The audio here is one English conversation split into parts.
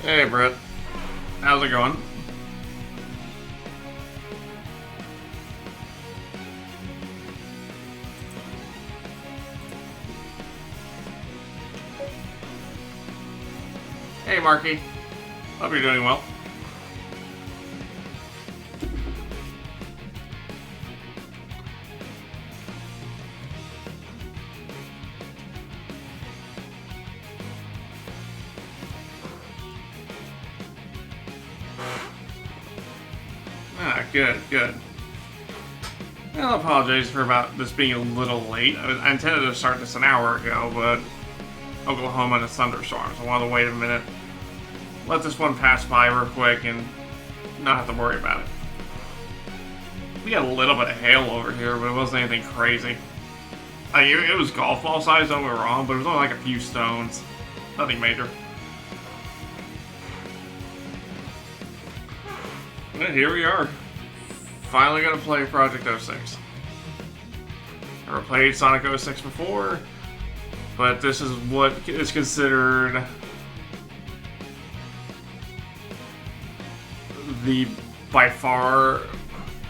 Hey, Brett. How's it going? Hey, Marky. Hope you're doing well. Ah, good, good. I'll apologize for about this being a little late. I intended to start this an hour ago, but Oklahoma and a thunderstorm, so I wanted to wait a minute. Let this one pass by real quick and not have to worry about it. We got a little bit of hail over here, but it wasn't anything crazy. It was golf ball size, don't get me wrong, but it was only like a few stones. Nothing major. And here we are. Finally gonna play Project 06. Never played Sonic 06 before, but this is what is considered the, by far,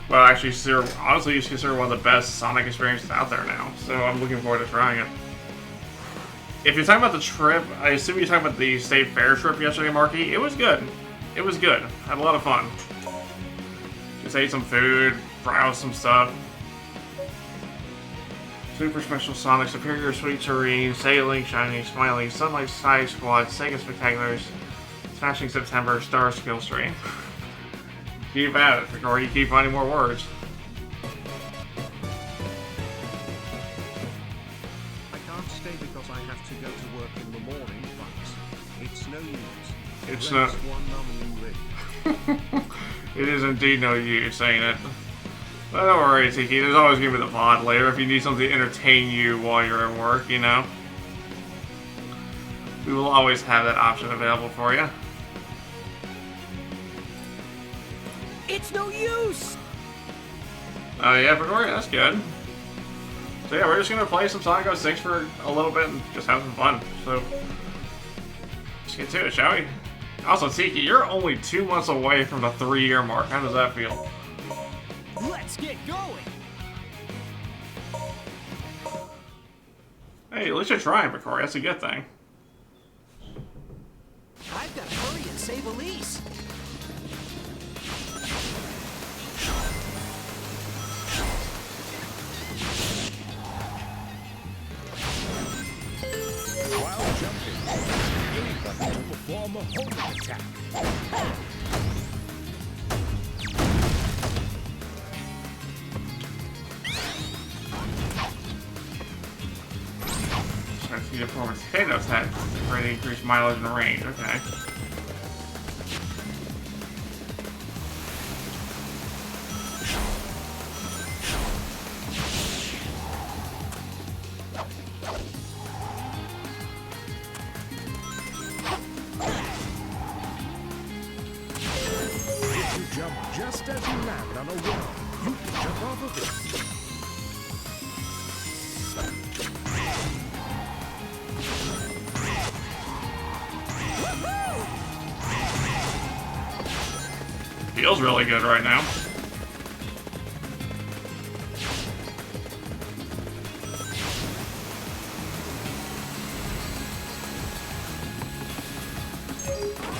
well, actually, honestly, it's considered one of the best Sonic experiences out there now. So I'm looking forward to trying it. If you're talking about the trip, I assume you're talking about the State Fair trip yesterday, Marky. It was good. It was good. I had a lot of fun. Just ate some food, browsed some stuff. Super Special Sonic, Superior Sweet Serene, Sailing, Shining, Smiling, Sunlight Side Squad, Sega Spectaculars, Smashing September, Star Skill Stream. Keep at it, or you keep finding more words. I can't stay because I have to go to work in the morning, but it's no use. It's not. It is indeed no use saying it. But don't worry, Tiki. There's always gonna be the VOD later if you need something to entertain you while you're at work, you know? We will always have that option available for you. It's no use! Oh yeah, Victoria, that's good. So yeah, we're just gonna play some Sonic 06 for a little bit and just have some fun. So, let's get to it, shall we? Also, Tiki, you're only 2 months away from the 3-year mark. How does that feel? Let's get going! Hey, at least you're trying, Victoria. That's a good thing. I've got to hurry and save Elise. While jumping, A button to perform a homing attack. Try to perform a potato attack for the increased mileage and range. Okay. If you jump just as you land on a wall, you can jump off of it. Feels really good right now.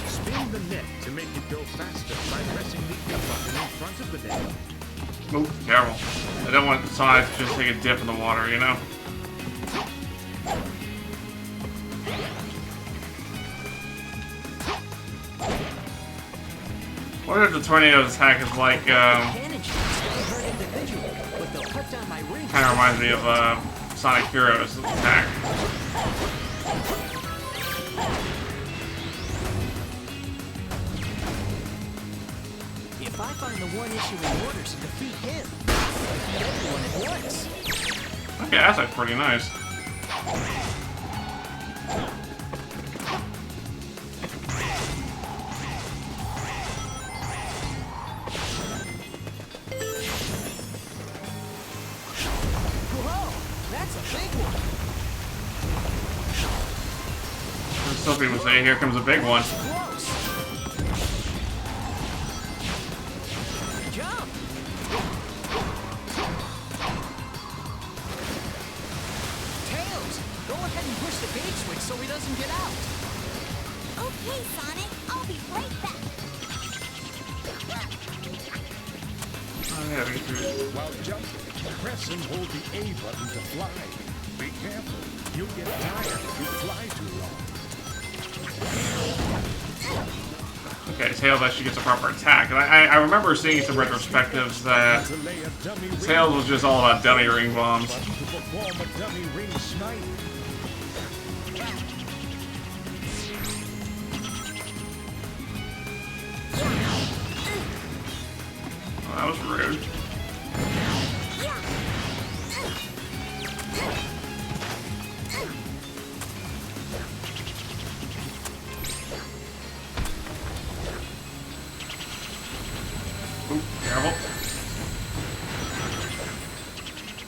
Spin the net to make it go faster by pressing the E button in front of the net. Oop, careful. I don't want Sonic to just take a dip in the water, you know? I wonder if the tornado's attack is like, Cannon shots don't hurt individually, but they'll cut down my range. kind of reminds me of Sonic Heroes attack. If I find the one issuing orders to defeat him, I can everyone at once. Okay, that's like pretty nice. Whoa, that's a big one. Some people say, here comes a big one. Close. switch so he doesn't get out. Okay, Sonic, I'll be right back. Oh, yeah, we get through. While jumping, press and hold the A button to fly. Be careful, you'll get tired if you fly too long. Okay, Tails actually gets a proper attack. And I remember seeing some retrospectives that To lay a dummy ring Tails was just all about dummy ring bombs. button to perform a dummy ring snipe. Oh, that was rude. Oop, careful.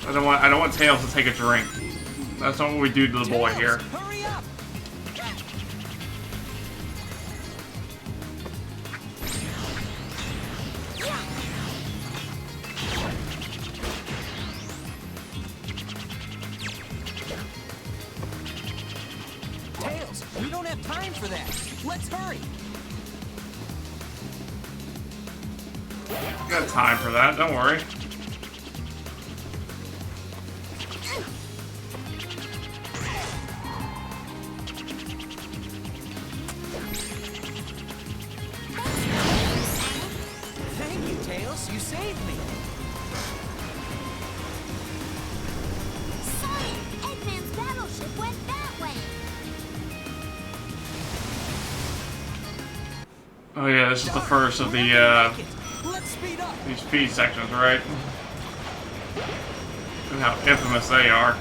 I don't want Tails to take a drink. That's not what we do to the boy here. Hurry up! Tails, we don't have time for that. Let's hurry. Got time for that, don't worry. Thank you, Tails. You saved me. Sonic, Eggman's battleship went that way. Oh yeah, this is the first of the Make it. Let's speed up. these speed sections, right? And how infamous they are.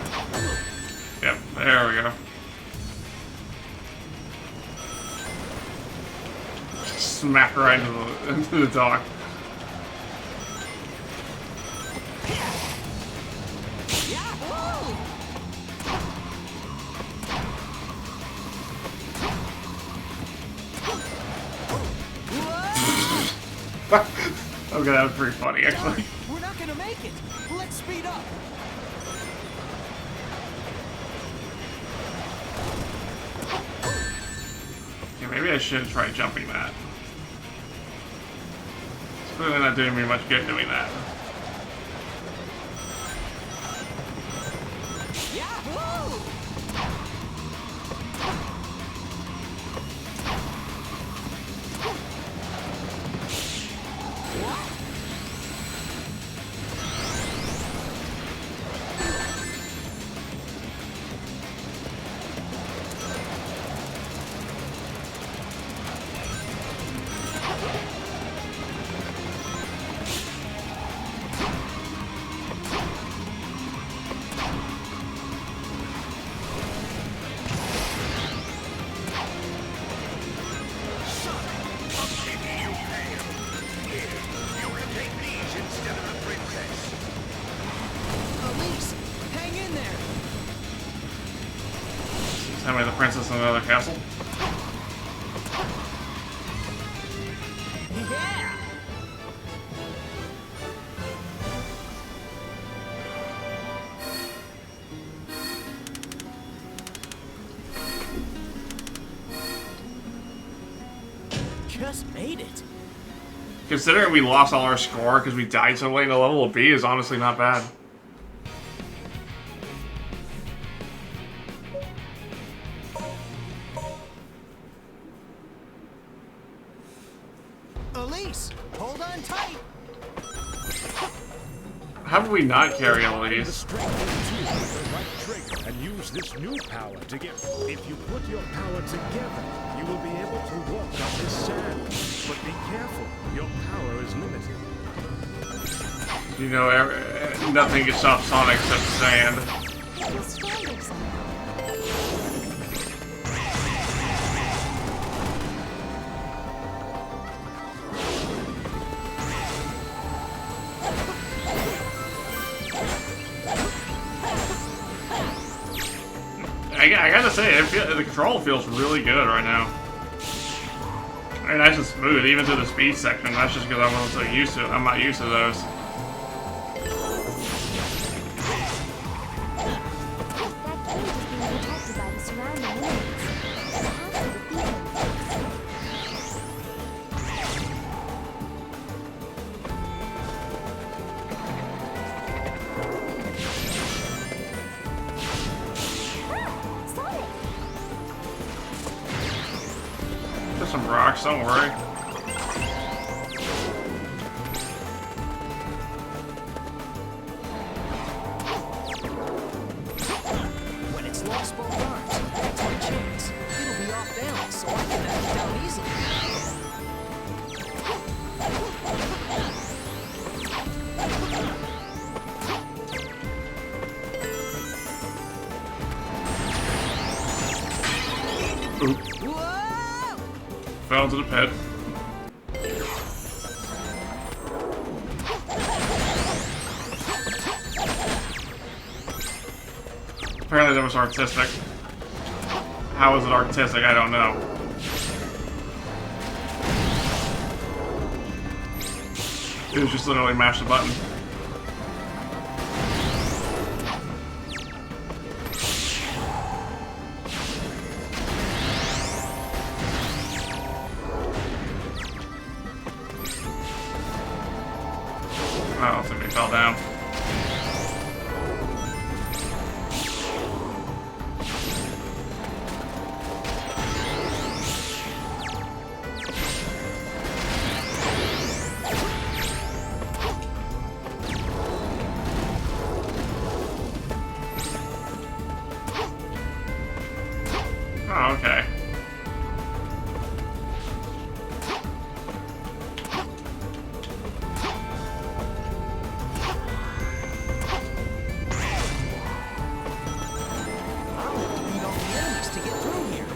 Yep, there we go. Smack right into the dock. Yahoo! Okay, that was pretty funny, actually. We're not gonna make it. Let's speed up. Yeah, maybe I should try jumping that. It's clearly not doing me much good doing that. Yahoo! Elise, hang in there. Tell me the princess in another castle. Yeah. Just made it. Considering we lost all our score because we died so late in the level, a B is honestly not bad. Elise, hold on tight. How did we not carry The Elise? strength of two with the right trigger and use this new power to get. If you put your power together, you will be able to walk on this sand. But be careful, your power is limited. You know, nothing gets off Sonic except sand. He's stranded somewhere. I gotta say, the control feels really good right now. Very nice and smooth, even to the speed section. That's just because I wasn't so used to it. I'm not used to those. That cage is being protected by the surrounding rocks, don't worry. When it's lost both arms, that's my chance. It'll be off balance, so I can knock it down easily. Oop. Whoa! Fell into the pit. Apparently that was artistic. How is it artistic? I don't know. It was just literally mash the button. I don't think they fell down. Oh, okay. I'll have to beat off the enemies to get through here.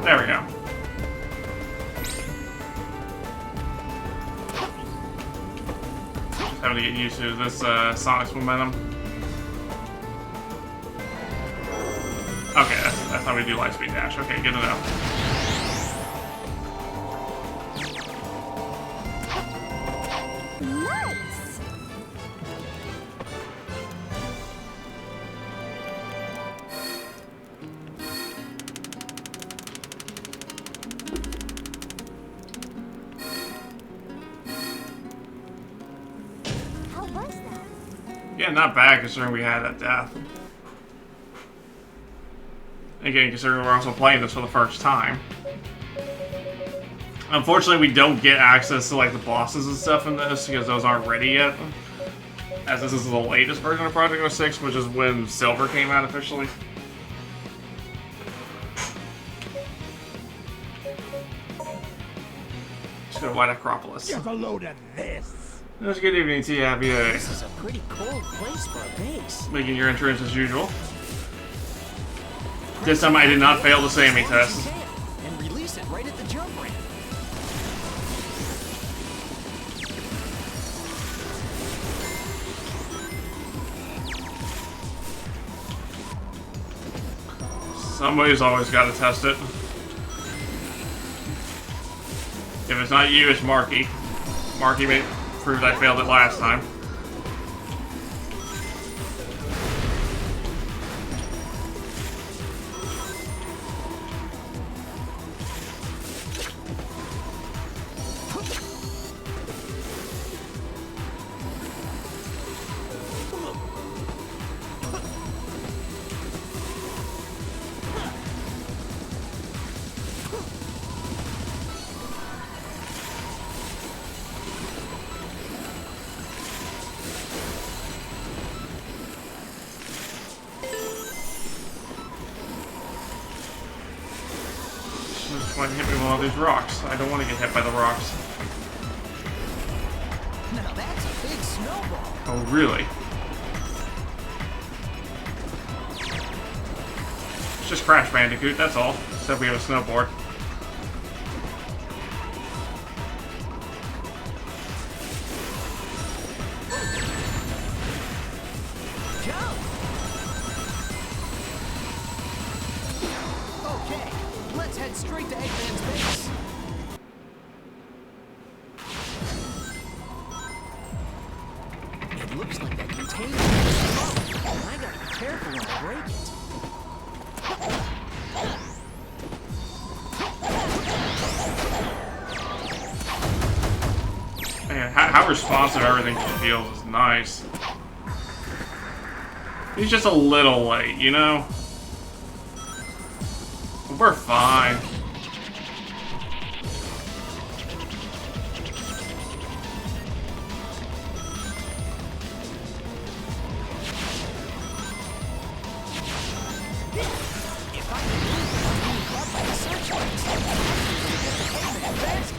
There we go. Just having to get used to this Sonic's momentum. Okay, that's how we do Lightspeed Dash. Okay, good to know. Nice! How was that? Yeah, not bad considering we had that death. Again, considering we're also playing this for the first time. Unfortunately, we don't get access to like the bosses and stuff in this because those aren't ready yet. As this is the latest version of Project 06, which is when Silver came out officially. Let's go to White Acropolis. Give a load of this. Good evening to you, Abby. This is a pretty cold place for a base. Making your entrance as usual. This time I did not fail the Sammy test. And release it right at the jump ramp. Somebody's always got to test it. If it's not you, it's Marky. Marky proved I failed it last time. Just want to hit me with all these rocks. I don't want to get hit by the rocks. Now that's a big snowball. Oh, really? It's just Crash Bandicoot, that's all. Except we have a snowboard. Jump! Okay, let's head straight to Eggman's base. It looks like that container is strong. how responsive everything feels is nice. He's just a little late, you know? We're fine. If I can move without being caught by the searchlights, I'll get the payment fast.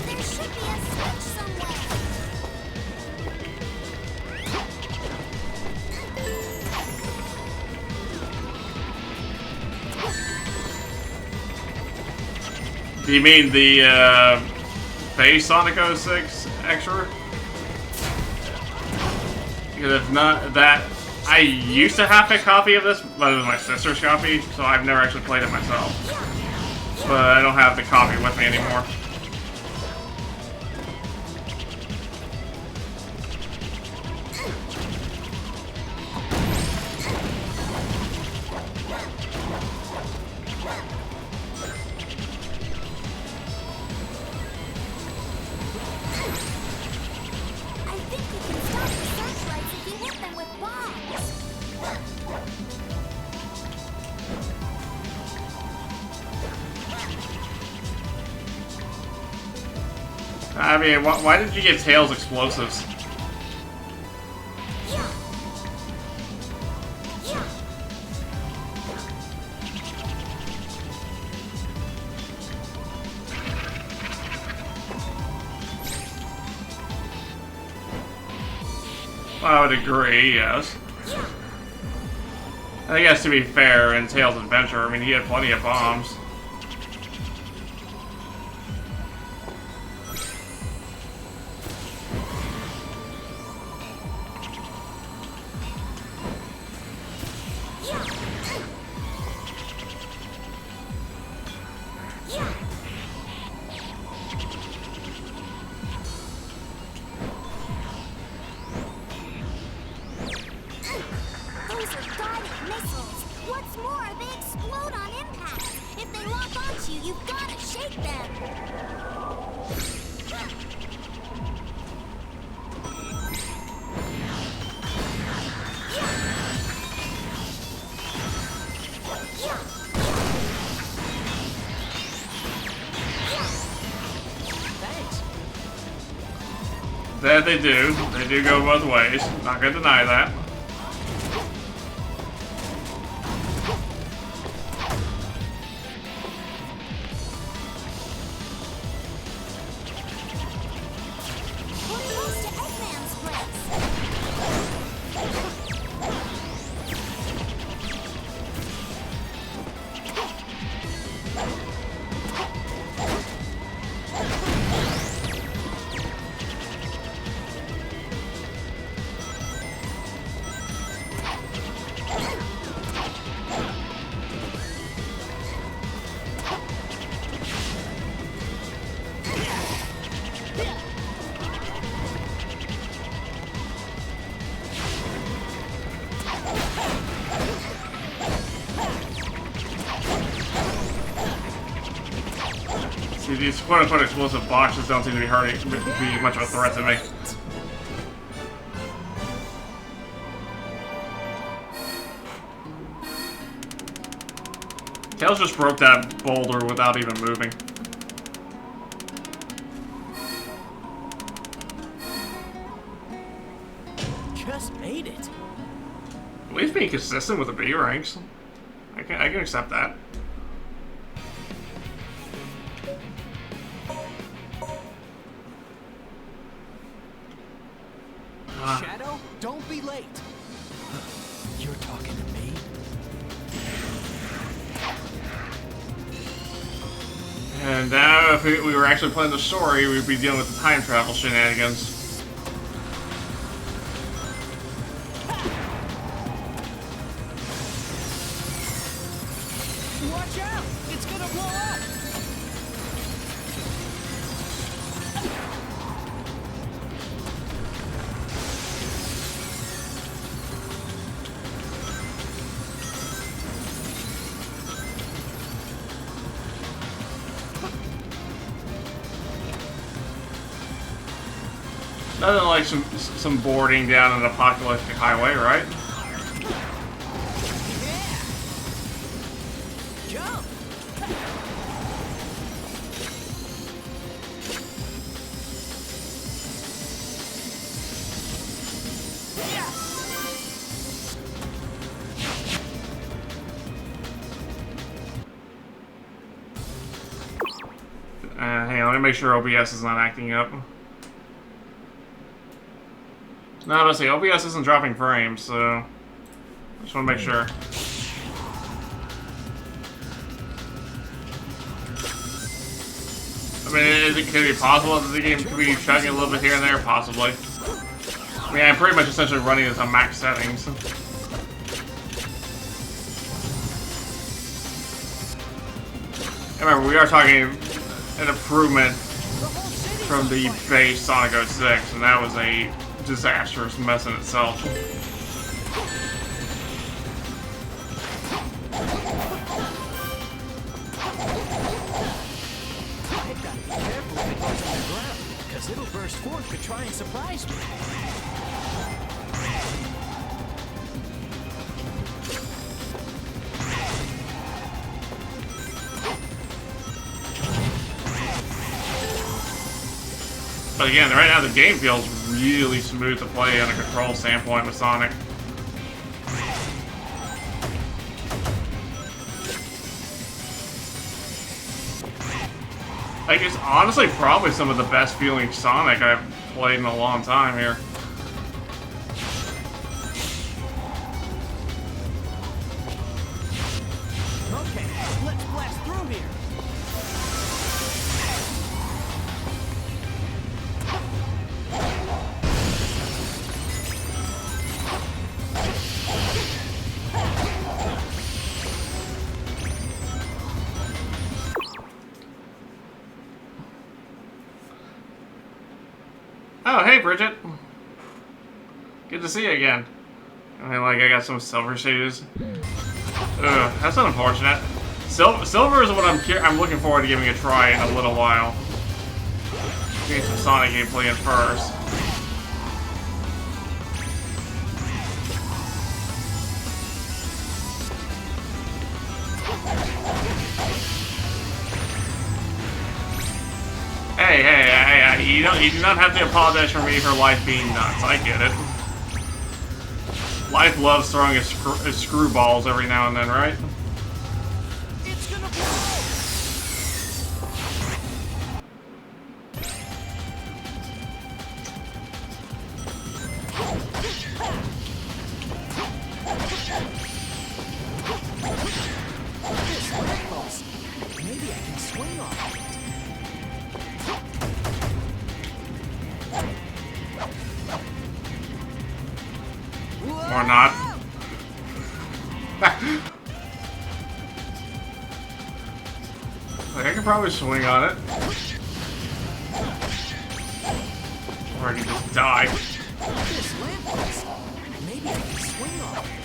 There should be a switch somewhere. Do you mean the base Sonic 06 extra? Because if not, that I used to have a copy of this, but it was my sister's copy, so I've never actually played it myself. But I don't have the copy with me anymore. I think you can stop the searchlights if you hit them with bombs. I mean, why did you get Tails explosives? Yeah. Yeah. I would agree, yes. I guess to be fair, in Tails' Adventure, I mean, he had plenty of bombs. Those are guided missiles. What's more, they explode on impact. If they lock onto you, you've got to shake them. Thanks. That they do. They do go both ways. Not gonna deny that. We're close to Eggman's place. See, these quote-unquote explosive boxes don't seem to be be much of a threat to me. Tails just broke that boulder without even moving. Just made it. At least being consistent with the B ranks. I can accept that. Shadow, don't be late. You're talking to me? And now, if we were actually playing the story, we'd be dealing with the time travel shenanigans. Watch out! It's gonna blow up! Nothing like some boarding down an apocalyptic highway, right? Jump! Hang on, let me make sure OBS is not acting up. No, let's see, OBS isn't dropping frames, so I just want to make sure. I mean, could it be possible that the game could be chugging a little bit here and there? Possibly. I mean, I'm pretty much essentially running this on max settings. Remember, we are talking an improvement from the base Sonic 06, and that was a disastrous mess in itself. I've got to be careful if it goes underground, because it'll burst forth to try and surprise me. But again, right now the game feels really smooth to play on a control standpoint with Sonic. Like, it's honestly probably some of the best feeling Sonic I've played in a long time here. Okay, let's blast through here. Oh, hey, Bridget. Good to see you again. I mean, like, I got some silver shoes. Ugh, that's unfortunate. Silver is what I'm looking forward to giving a try in a little while. Getting some Sonic gameplay in first. Hey, you do not have to apologize for me for life being nuts. I get it. Life loves throwing its screwballs every now and then, right? It's gonna blow! This lamp post. Maybe I can swing off it. Or not. Like, I could probably swing on it. Or I can just die. This lamp post. Maybe I can swing off it.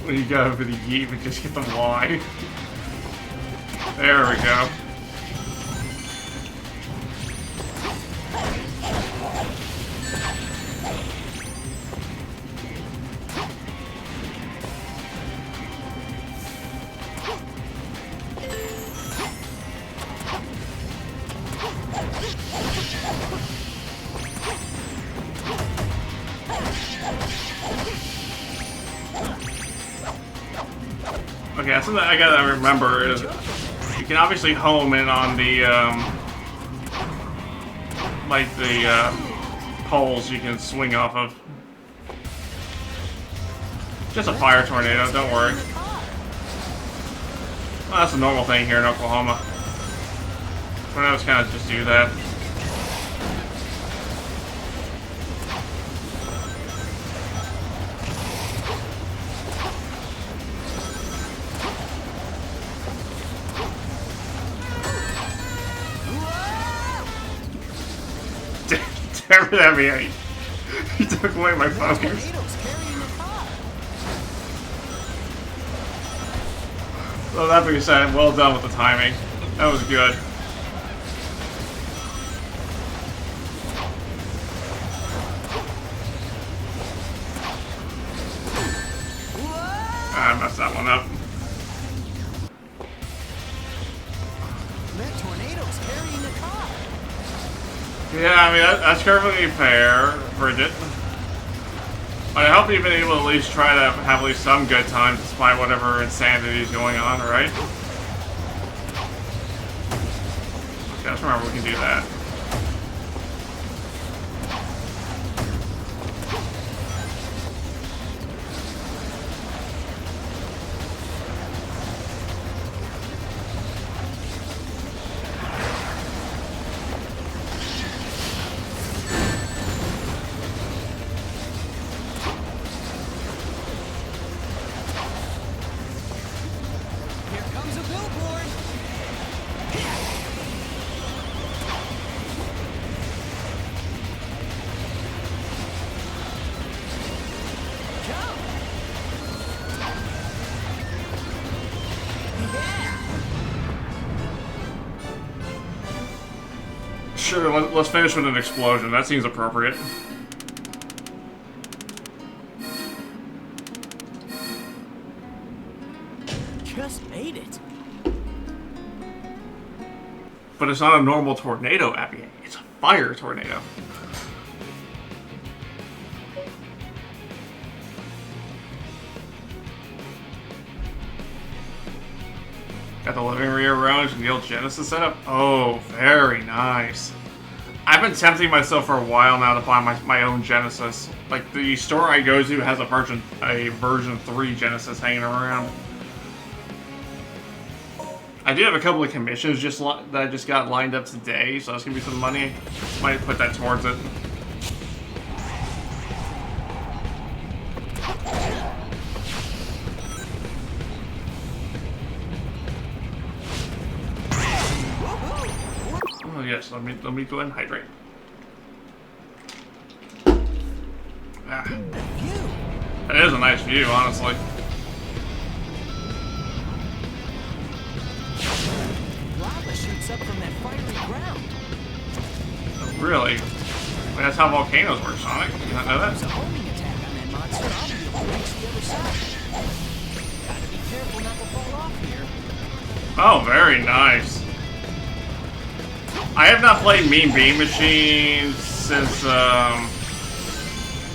When you go for the yeet, but just get the Y. There we go. Okay, that's something I gotta remember is you can obviously home in on the like the poles you can swing off of. Just a fire tornado, don't worry. Well, that's a normal thing here in Oklahoma. Tornadoes kind of just do that. Damn it, Abby. He took away my focus. Tornadoes carrying the car. So that being said, well done with the timing. That was good. I messed that one up. That tornado's carrying the car. Yeah, I mean, that's perfectly fair, Bridget. I hope you've been able to at least try to have at least some good time despite whatever insanity is going on, right? Okay, let's remember we can do that. Here comes a billboard. Go. Yeah. Sure, let's finish with an explosion. That seems appropriate. Just made it. But it's not a normal tornado, Abby. It's a fire tornado. Got the living rearranged and the old Genesis setup. Oh, very nice. I've been tempting myself for a while now to buy my own Genesis. Like, the store I go to has a version 3 Genesis hanging around. I do have a couple of commissions that I just got lined up today, so that's gonna be some money. Might put that towards it. Oh yes, let me go ahead and hydrate. Ah, View. that is a nice view, honestly. Lava shoots up from that fiery ground. Really? That's how volcanoes work, Sonic. Did you not know There's a that? homing attack on that monster. I'll be able to reach the other side. Gotta be careful not to fall off here. Oh, very nice. I have not played Mean Bean Machine since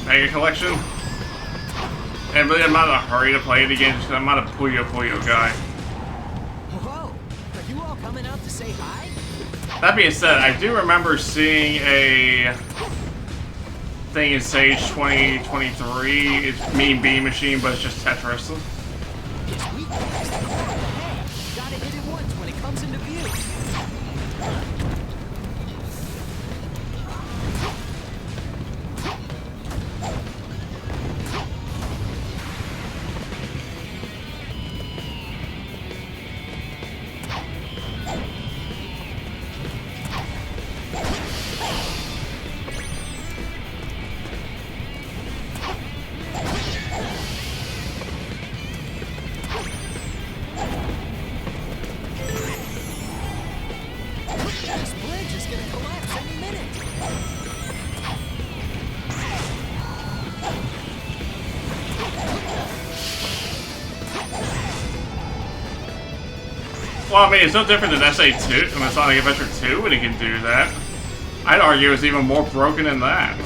Mega Collection. And really, I'm not in a hurry to play it again just because I'm not a Puyo Puyo guy. Whoa! Are you all coming out to say hi? That being said, I do remember seeing a thing in Sage 2023. It's Mean Bean Machine, but it's just Tetris. Yes, we passed the corner. Hey, gotta hit it once when it comes into view. This bridge is gonna collapse any minute. Well, I mean, it's no different than SA2, and Sonic Adventure 2 when it can do that. I'd argue it's even more broken than that.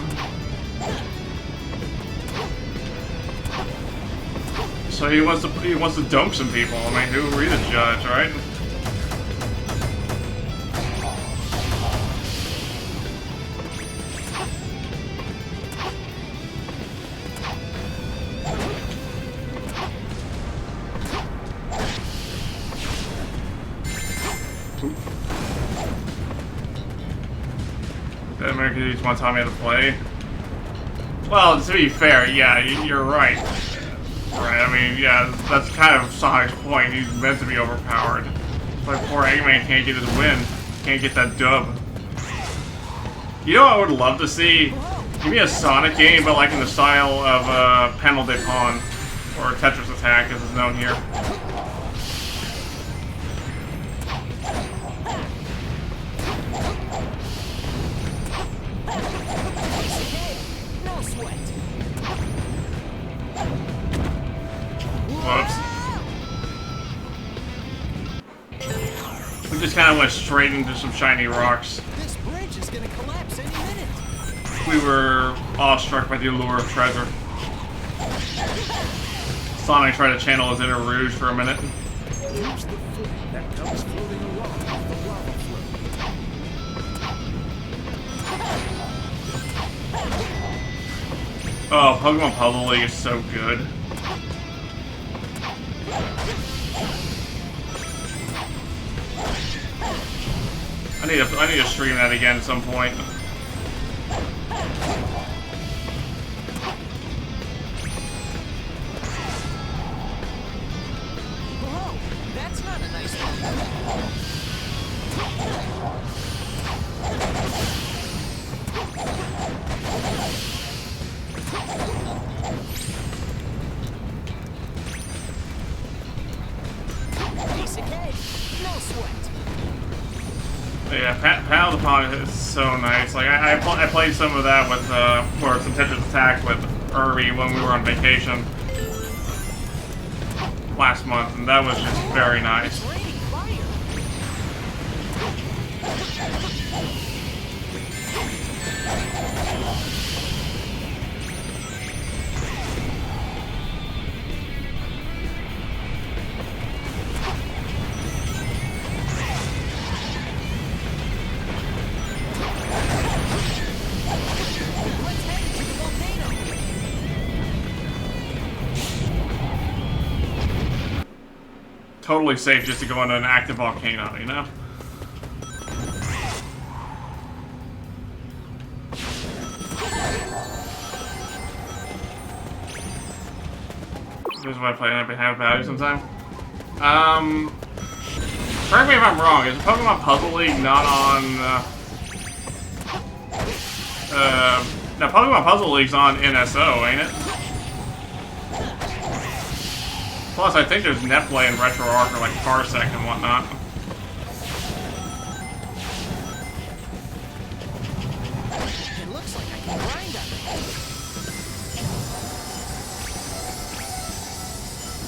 So he wants to dump some people. I mean, who are we the judge, right? That American dudes want to tell me how to play. Well, to be fair, yeah, you're right. Right, I mean, yeah, that's kind of Sonic's point. He's meant to be overpowered. But poor Eggman can't get his win. Can't get that dub. You know what I would love to see? Give me a Sonic game, but like in the style of Panel de Pon, or Tetris Attack, as is known here. sweat. Whoops. We just kind of went straight into some shiny rocks. This bridge is gonna collapse any minute. We were awestruck by the allure of treasure. Sonic tried to channel his inner Rouge for a minute. Use the foot that comes floating along with the lava flow. Oh, Pokemon Puzzle League is so good. I need to stream that again at some point. Whoa, that's not a nice one. Piece of cake, no sweat. Yeah, Panel Pond is so nice. Like I played some of that with or some Tetris Attack with Irby when we were on vacation last month, and that was just very nice. It's raining fire. Let's head to the volcano. Totally safe just to go into an active volcano, you know? This is what I play and I have value sometime. Correct me if I'm wrong, is Pokemon Puzzle League not on no, Pokemon Puzzle League's on NSO, ain't it? Plus, I think there's Netplay and RetroArch or like Parsec and whatnot. It looks like I can grind on it.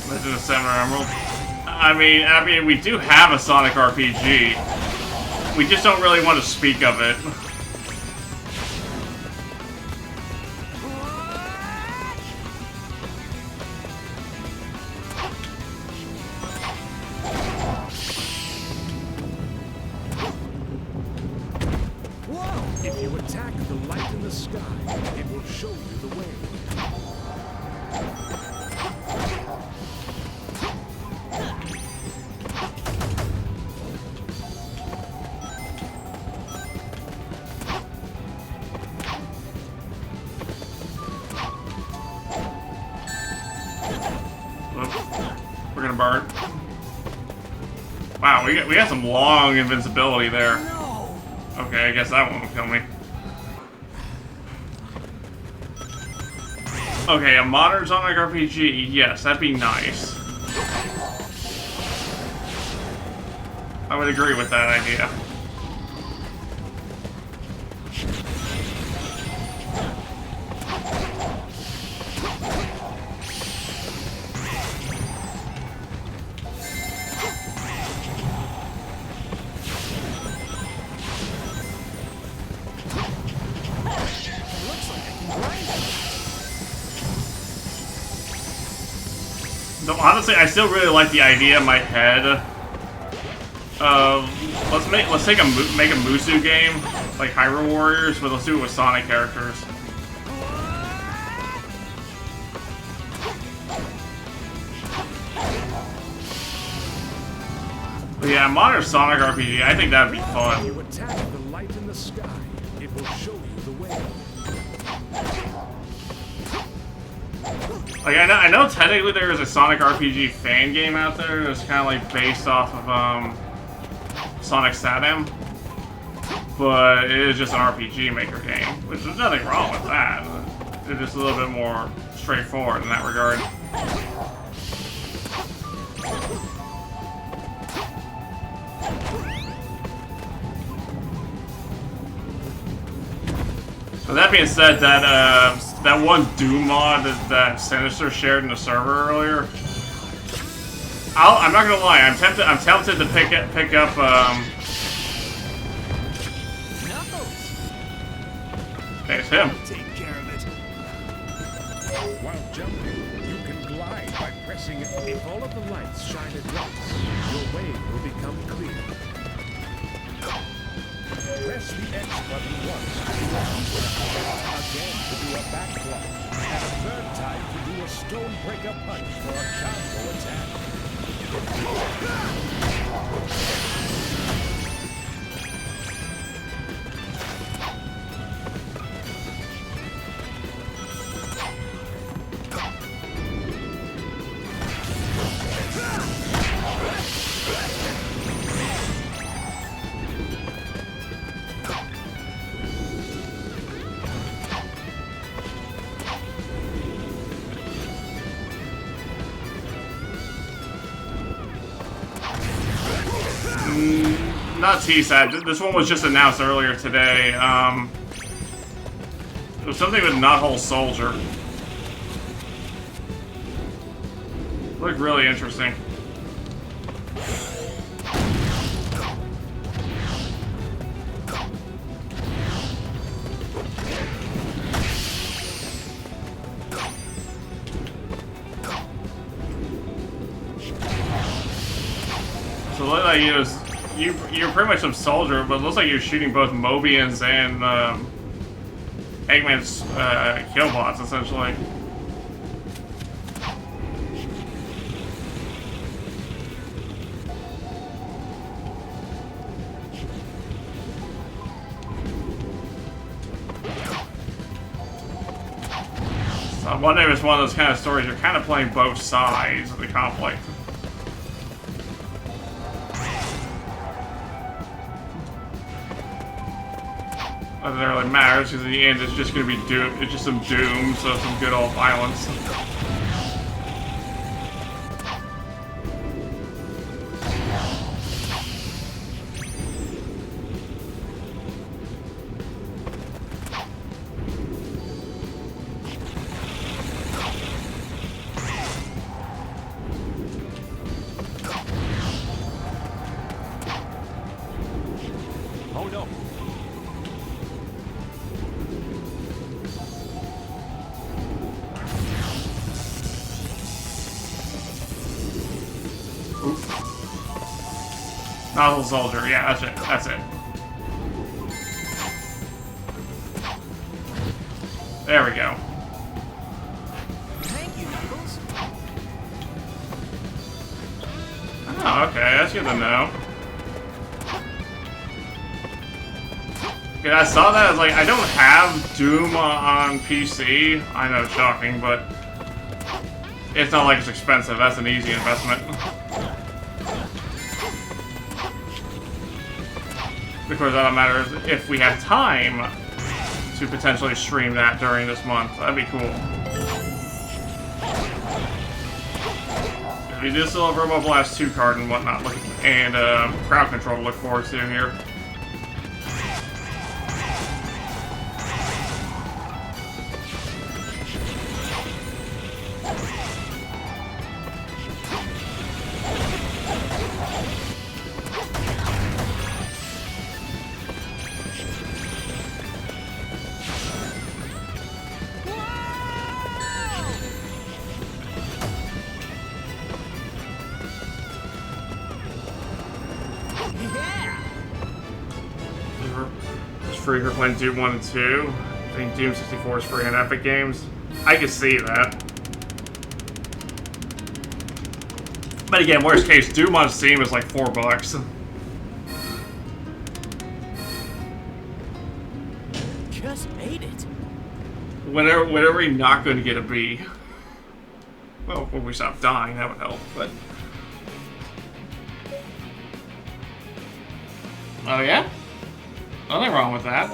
Legend of Seven Emerald. I mean, we do have a Sonic RPG. We just don't really want to speak of it. Whoa! If you attack the light in the sky, it will show you the way. Oops. We're gonna burn. Wow, we got some long invincibility there. No! Okay, I guess that won't kill me. Okay, a modern Sonic RPG, yes, that'd be nice. I would agree with that idea. It looks like I can grind on it. No, honestly, I still really like the idea in my head of let's take make a Musu game like Hyrule Warriors, but let's do it with Sonic characters. But yeah, modern Sonic RPG, I think that'd be If fun. you attack the light in the sky, it will show you the way. Like I know technically there is a Sonic RPG fan game out there that's kind of like based off of Sonic Satam, but it is just an RPG Maker game, which there's nothing wrong with that. It's just a little bit more straightforward in that regard. So that being said, that that one Doom mod that Sinister shared in the server earlier. I'm not gonna lie, I'm tempted to pick up Knuckles. there's him. Take care of it. While jumping, you can glide by pressing it. If all of the lights shine at once, your way will become clear. Press the X button once to do a again to do a back block, and a third time to do a stone breaker punch for a combo attack. Not TSAT. This one was just announced earlier today. It was something with Knothole Soldier. Looked really interesting. So it looked like you're pretty much some soldier, but it looks like you're shooting both Mobians and Eggman's killbots, essentially. So I'm wondering if it's one of those kind of stories you're kind of playing both sides of the conflict. Doesn't really matter, because in the end it's just gonna be doom. It's just some doom, so some good old violence. Oh no! Knothole Soldier, yeah, that's it. That's it. There we go. Thank you, Knuckles. Oh, okay, that's good to know. Yeah, I saw that. I was like, I don't have Doom on PC. I know, shocking, but it's not like it's expensive. That's an easy investment. Of course, that don't matter if we have time to potentially stream that during this month. That'd be cool. We do still have Robo Blast 2 card and whatnot, and crowd control to look forward to here. It's free for playing Doom 1 and 2. I think Doom 64 is free on Epic Games. I can see that. But again, worst case, Doom on Steam is like $4. Just made it. Whenever you're not going to get a B. Well, when we stop dying, that would help, but... Oh yeah? Nothing wrong with that.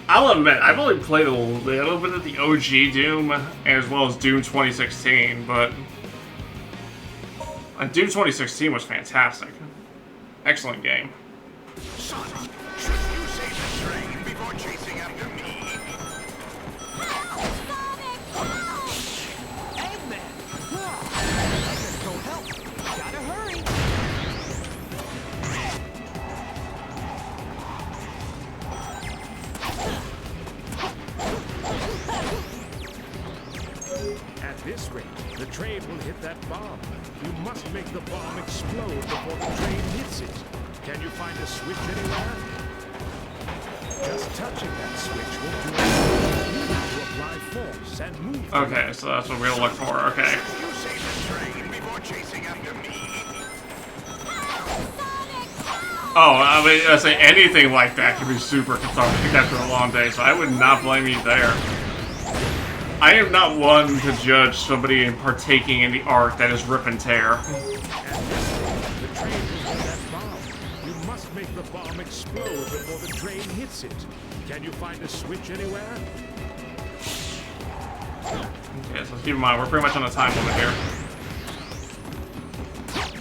I'll admit, I've only played a little bit of the OG Doom, as well as Doom 2016, but... Doom 2016 was fantastic. Excellent game. Sonic, should you save the train before chasing after me? At this rate, the train will hit that bomb. You must make the bomb explode before the train hits it. Can you find a switch anywhere? Just touching that switch will do it. You have to apply force and move. Okay, so that's what we'll look for. Okay. You save the train before chasing after me. Oh, I mean, I say anything like that can be super cathartic after a long day, so I would not blame you there. I am not one to judge somebody in partaking in the art that is rip and tear. At this rate, the train will hit that bomb. You must make the bomb explode before the train hits it. Can you find a switch anywhere? Okay, so keep in mind, we're pretty much on a time limit here.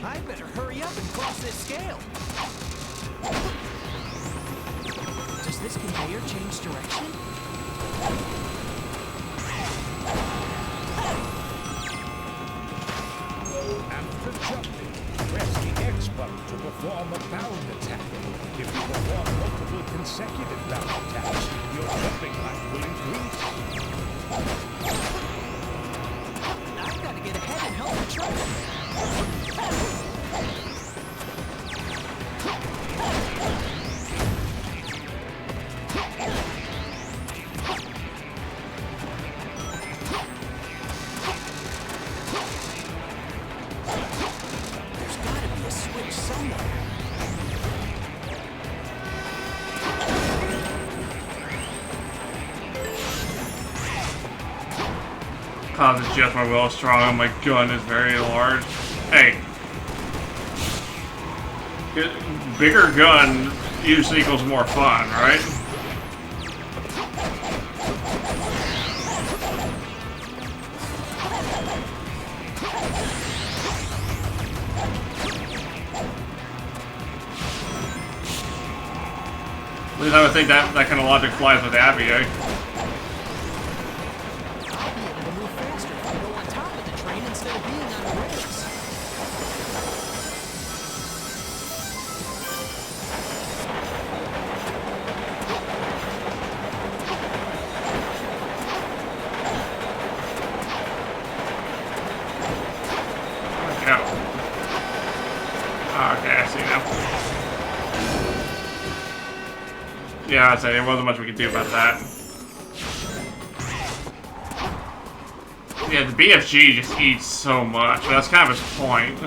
I better hurry up and cross this scale. Does this conveyor change direction? After jumping, press the X button to perform a bound attack. If you perform multiple consecutive bound attacks, your jumping height will increase. I've got to get ahead and help the train. There's got to be a switch somewhere. Cause just my will is strong and my gun is very large. Hey. Bigger gun usually equals more fun, right? At least I would think that kind of logic flies with Abby, eh? I'll be able to move faster if I go on top of the train instead of being on the rails. Go. Oh, okay, I see now. Yeah, I'd say there wasn't much we could do about that. Yeah, the BFG just eats so much. That's kind of his point.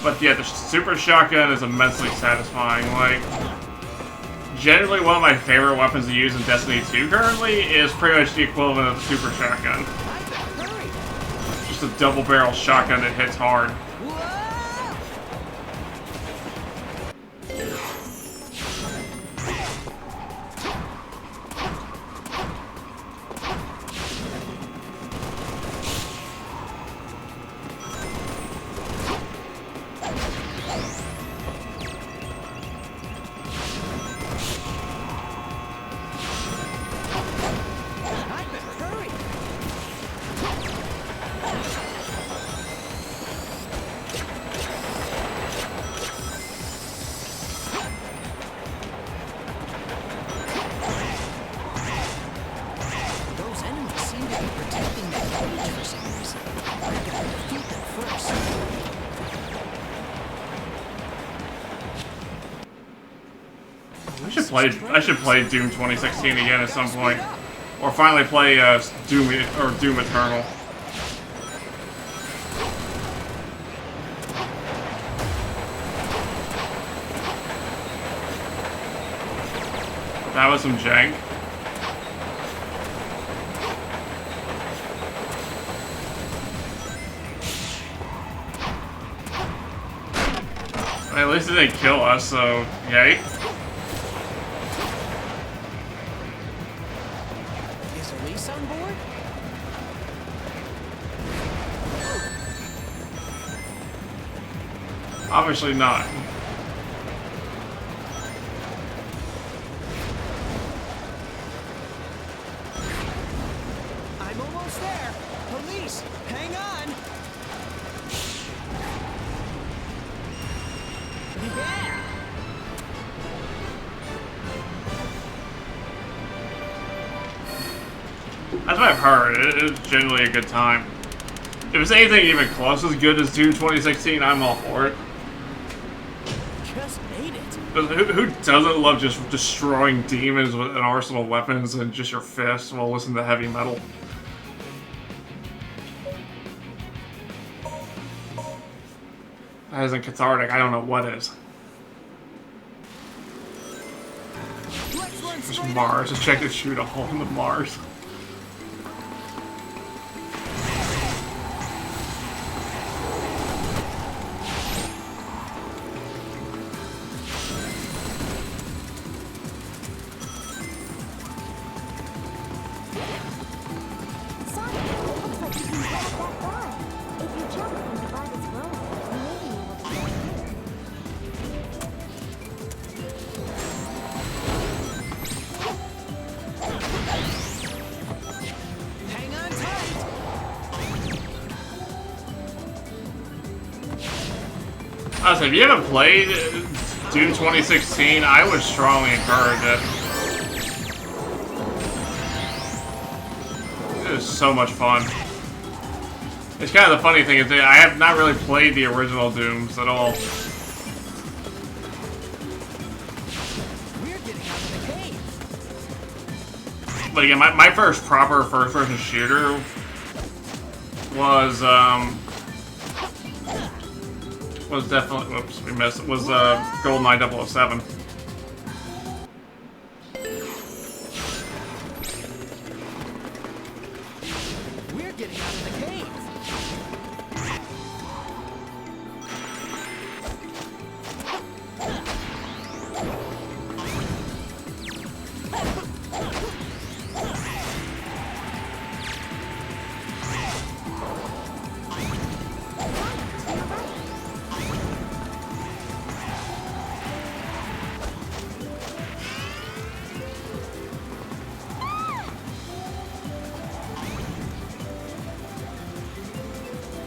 But yeah, the super shotgun is immensely satisfying. Like, generally one of my favorite weapons to use in Destiny 2 currently is pretty much the equivalent of the super shotgun. I better hurry. Just a double barrel shotgun that hits hard. Whoa! I better hurry. Those enemies seem to be protecting that cage for some reason. I gotta defeat them first. I should play Doom 2016 again at some point. Or finally play Doom Eternal. That was some jank. At least it didn't kill us, so yay. Is Elise on board? Obviously not. I'm almost there. Police, hang on. Yeah. That's what I've heard. It's generally a good time. If it's anything even close as good as Doom 2016, I'm all for it. Just made it. But who doesn't love just destroying demons with an arsenal of weapons and just your fists while listening to heavy metal? That isn't cathartic. I don't know what is. Let's run There's straight Mars. Just check to shoot a hole in the Mars. Sonic, it looks like you can get that line. If you jump from the Violet's road, you may be able to get here. Hang on tight. Honestly, if you haven't played Doom 2016, I would strongly encourage it. It is so much fun. It's kind of the funny thing is that I have not really played the original Dooms at all. We're getting out of the cave. But again, my first proper first-person shooter was definitely, whoops, we missed it, was GoldenEye 007. We're getting out of the cave.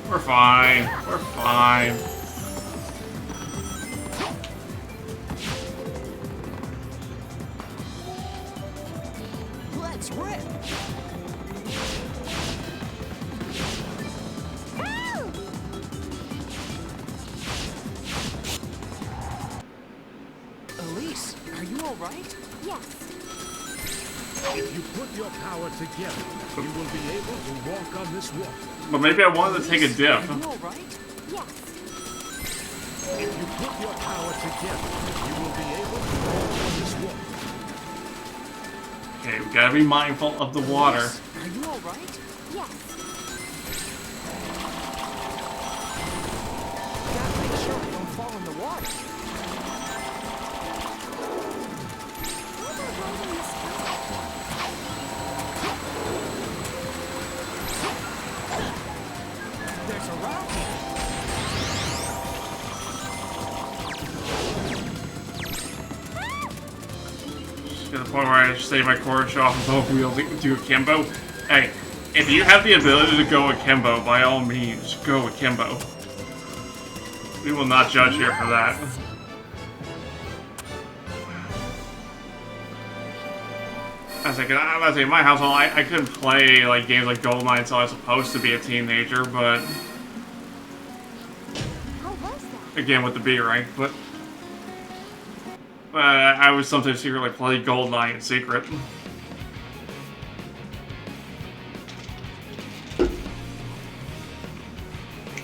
We're fine. We're fine. Let's rip. Elise, are you all right? Yes. If you put your power together, you will be able to walk on this water. But maybe I wanted to take a dip. Are you all right? Yes. If you put your power together, you will be able to walk on this water. Okay, we gotta be mindful of the water. Are you all right? Yes. Gotta make sure we don't fall in the water. Why am I riding this boat? There's a rock here. To the point where I stay my course off of both wheels and do akimbo. Hey, if you have the ability to go akimbo, by all means, go akimbo. We will not judge here for that. I was like, in my household, I couldn't play like games like GoldenEye until I was supposed to be a teenager, but How was that? again with the B rank, but I would sometimes secretly play GoldenEye in secret.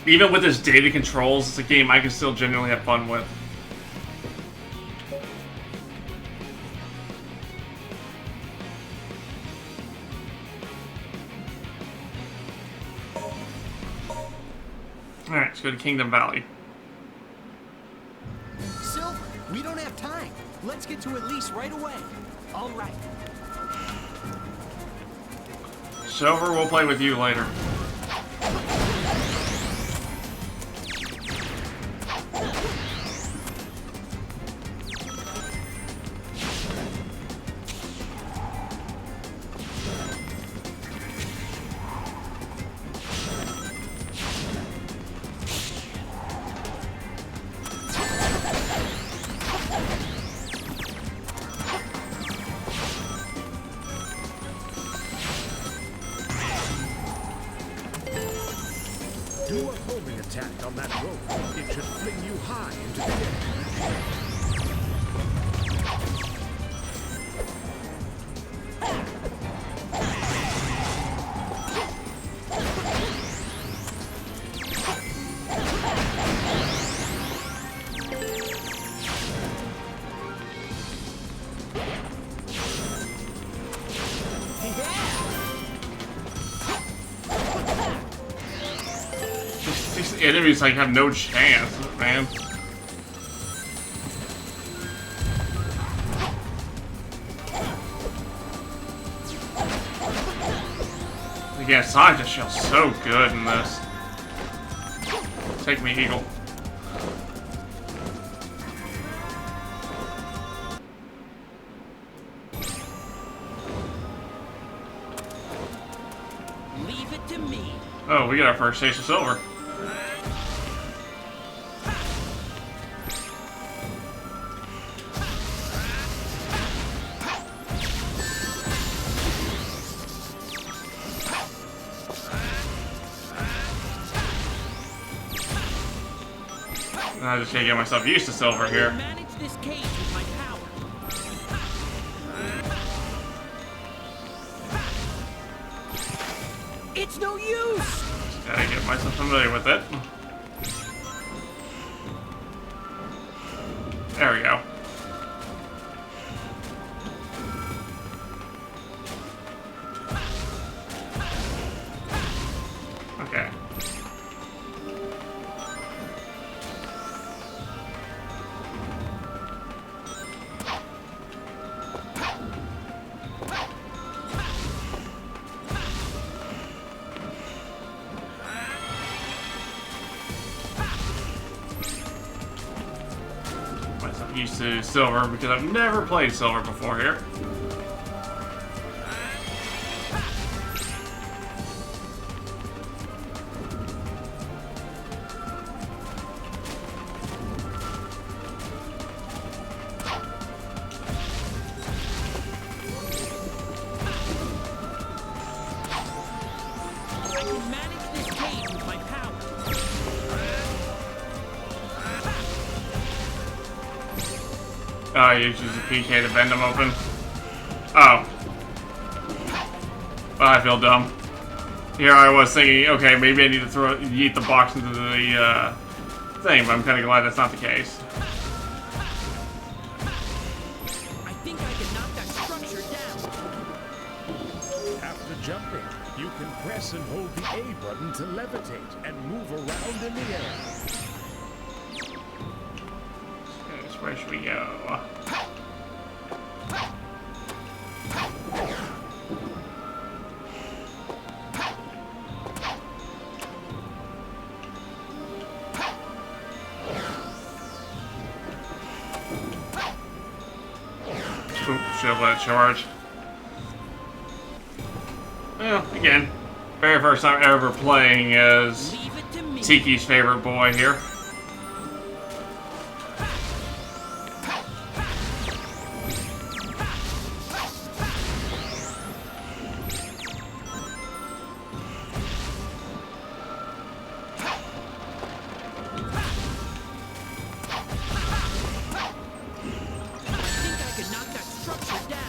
Even with its data controls, it's a game I can still genuinely have fun with. Alright, let's go to Kingdom Valley. Silver, we don't have time. Let's get to Elise right away. All right. Silver, we'll play with you later. Do a homing attack on that rope. It should fling you high into the air. These enemies like have no chance, man. Yeah, Sonic just feels so good in this. Take me, Eagle. Leave it to me. Oh, we got our first taste of silver. I just gotta get myself used to silver here. Manage this cage with my power. It's no use. Just gotta get myself familiar with it. There we go. Okay. Myself used to silver because I've never played silver before here. I can manage this cage with my power. Oh, you use a PK to bend them open. Oh. Oh, I feel dumb. Here I was thinking, okay, maybe I need to yeet the box into the thing, but I'm kind of glad that's not the case. I think I can knock that structure down. After jumping, you can press and hold the A button to levitate and move around in the air. Okay, where should we go? Oop, should have let it charge. Well, again, very first time ever playing as Leave it to me. Tiki's favorite boy here. I think I can knock that structure down.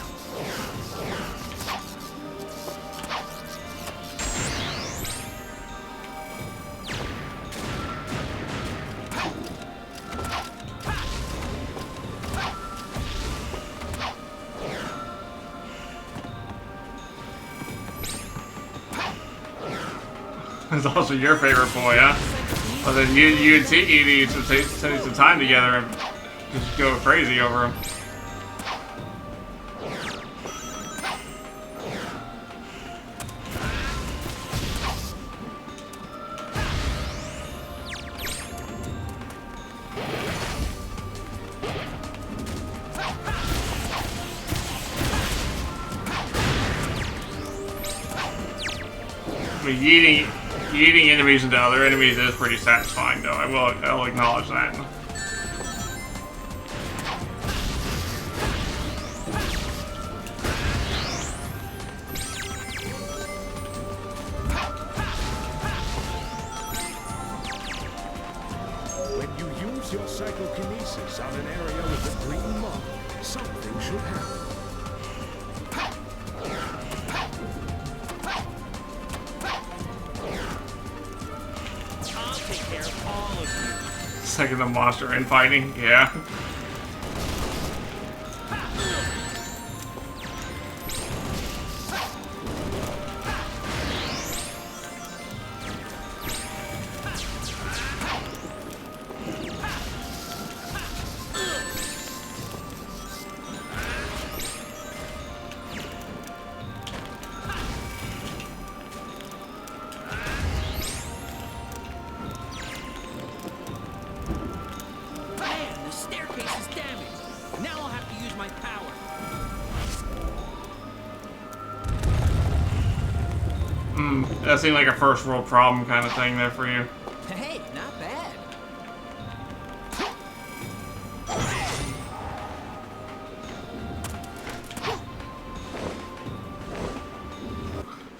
It's also your favorite boy, huh? Well, then you and Tiki need to take some time together and just go crazy over him. I mean, yeeting enemies into other enemies is pretty satisfying, though. I'll acknowledge that. psychokinesis on an area with a green mark, something should happen. I'll take care of all of you. Second the monster infighting, yeah. Man, the staircase is damaged. Now I'll have to use my power. That seemed like a first world problem kind of thing there for you. Hey, not bad.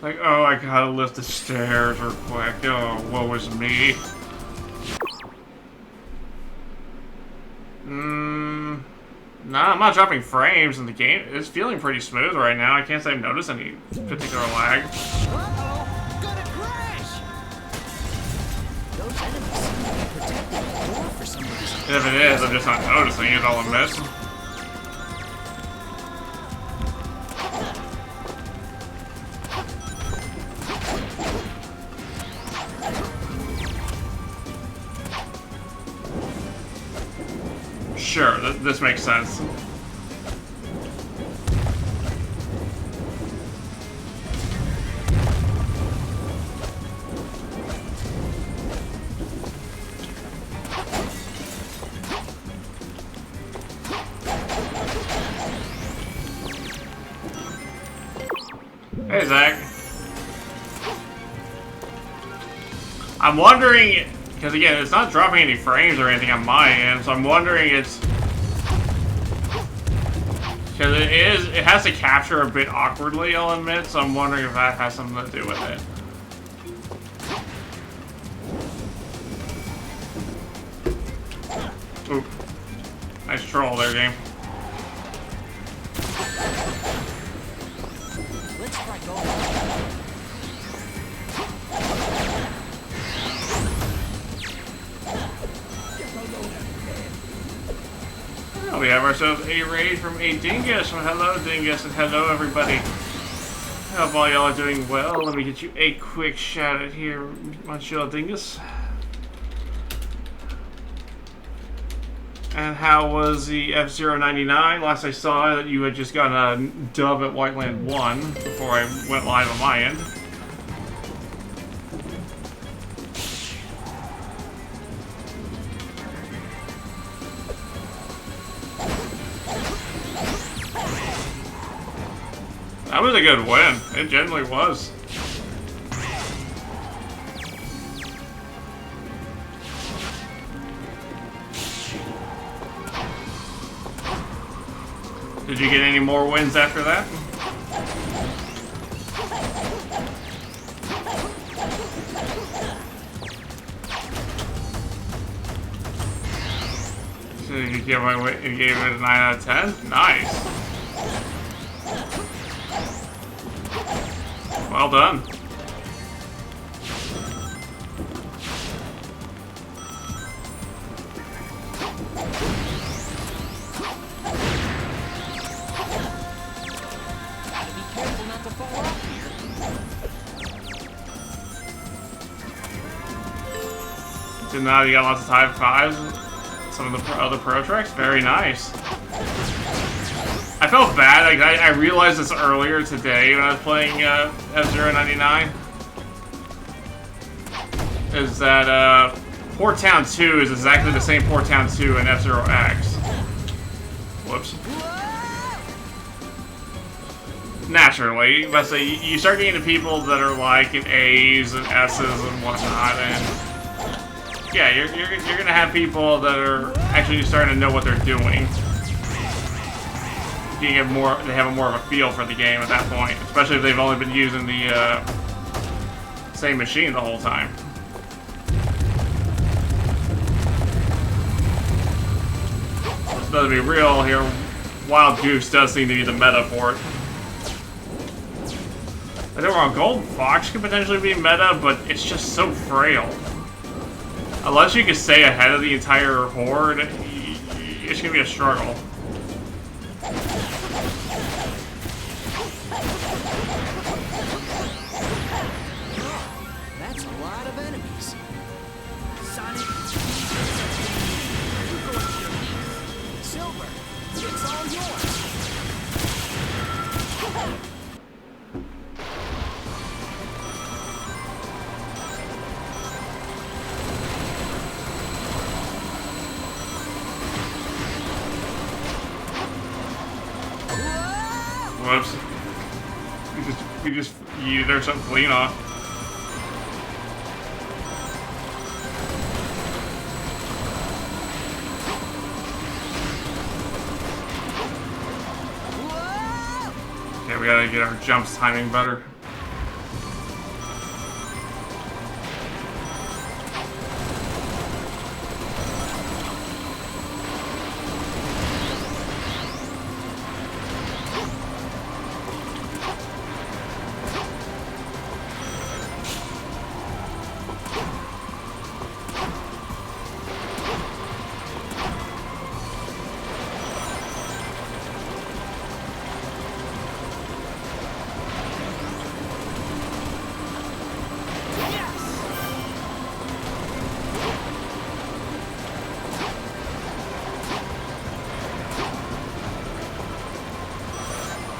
Like, oh, I gotta lift the stairs real quick. Oh, woe is me. Nah, I'm not dropping frames in the game. It's feeling pretty smooth right now. I can't say I've noticed any particular lag. Uh-oh, gonna crash! Those enemies seem to be protecting the door for some reason. And if it is, I'm just not noticing it, I'll admit. Sure, this makes sense. Hey, Zach. I'm wondering, because again, it's not dropping any frames or anything on my end, so I'm wondering it's... Because it has to capture a bit awkwardly, I'll admit, so I'm wondering if that has something to do with it. Oop. Nice troll there, game. Let's try going. Oh, we have ourselves a raid from a Dingus. Well, hello, Dingus, and hello, everybody. Hope all y'all are doing well. Let me get you a quick shout out here, Montreal Dingus. And how was the F-099? Last I saw that you had just gotten a dub at Whiteland 1 before I went live on my end. That was a good win. It generally was. Did you get any more wins after that? So you gave it a 9 out of 10? Nice. Well done. Gotta be careful not to fall off here. So now you got lots of type 5s. Some of the other pro tracks. Very nice. I felt bad. Like, I realized this earlier today when I was playing F-099. Is that Port Town 2 is exactly the same Port Town 2 in F-Zero-X. Whoops. Naturally, but so you start getting to people that are like in A's and S's and whatnot, and yeah, you're gonna have people that are actually starting to know what they're doing. You get more, they have more of a feel for the game at that point, especially if they've only been using the same machine the whole time. Though to be real here, Wild Goose does seem to be the meta for it. I think we're on Gold Fox could potentially be meta, but it's just so frail. Unless you can stay ahead of the entire horde, it's gonna be a struggle. That's a lot of enemies. Sonic. Silver, it's all yours. Whoops. We just yeeted ourselves clean off. Okay, we gotta get our jumps timing better.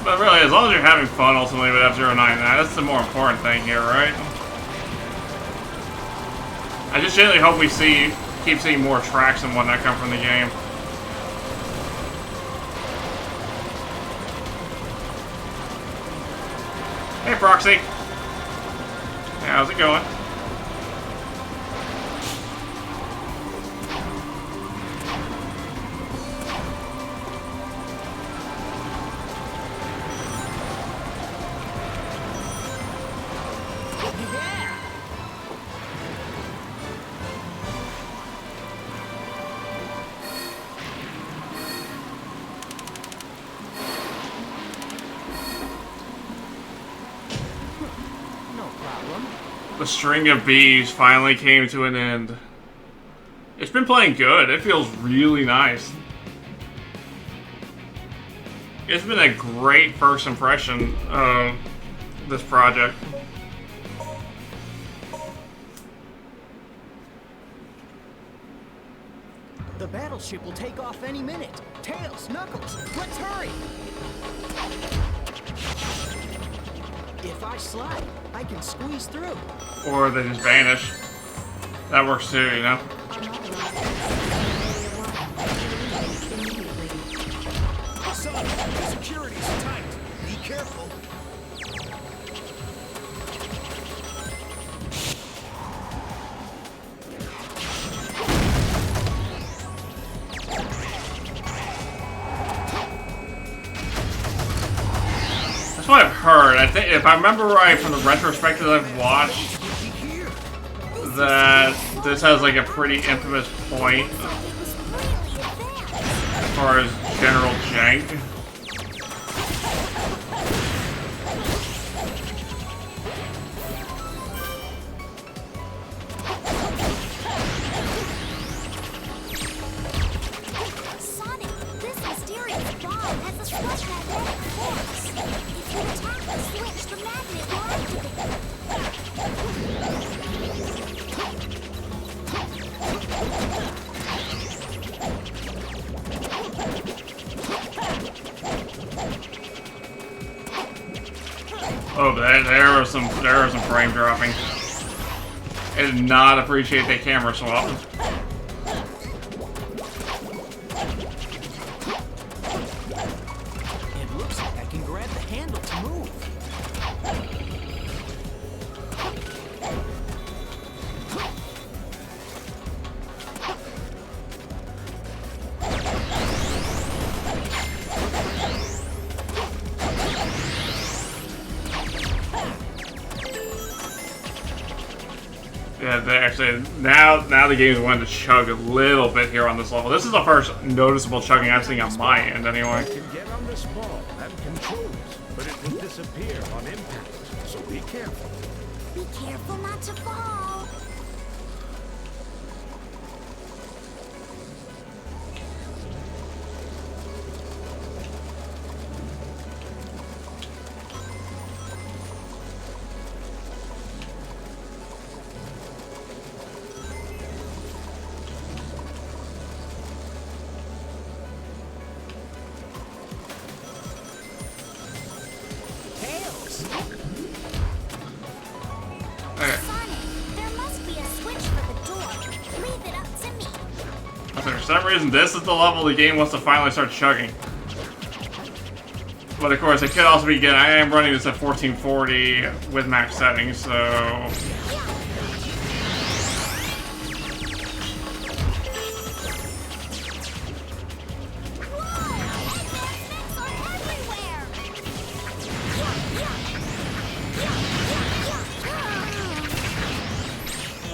But really, as long as you're having fun ultimately with F-09, that's the more important thing here, right? I just genuinely hope we keep seeing more tracks and whatnot come from the game. Hey, Proxy. Hey, how's it going? The string of bees finally came to an end. It's been playing good. It feels really nice. It's been a great first impression of this project. The battleship will take off any minute. Tails, Knuckles, let's hurry! If I slide, I can squeeze through. Or they just vanish. That works too, you know? Son, security's tight. Be careful. That's what I've heard. I think, if I remember right from the retrospective I've watched, that this has like a pretty infamous point as far as general jank. Sonic, this mysterious bomb has a special magnetic force. If you attack the switch, the magnet will activate. Oh, there was some frame dropping. I did not appreciate that camera swap. It looks like I can grab the handle to move. Yeah, they actually now the game's going to chug a little bit here on this level. This is the first noticeable chugging I've seen on my end, anyway. You can get on this ball and control it, but it will disappear on impact. So be careful. Be careful not to fall. Tails! Okay. Sonic, there must be a switch for the door. Leave it up to me. For some reason, this is the level the game wants to finally start chugging. But of course, it could also be, again, I am running this at 1440 with max settings, so...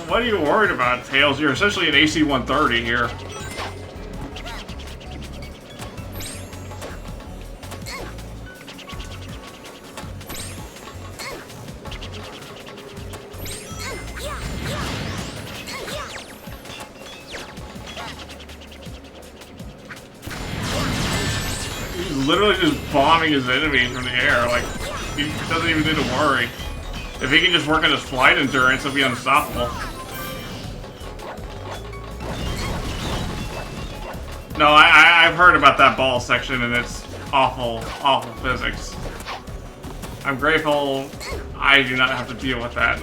What are you worried about, Tails? You're essentially an AC 130 here. He's literally just bombing his enemies from the air. Like, he doesn't even need to worry. If he can just work on his flight endurance, he'll be unstoppable. No, I've heard about that ball section and its awful, awful physics. I'm grateful I do not have to deal with that.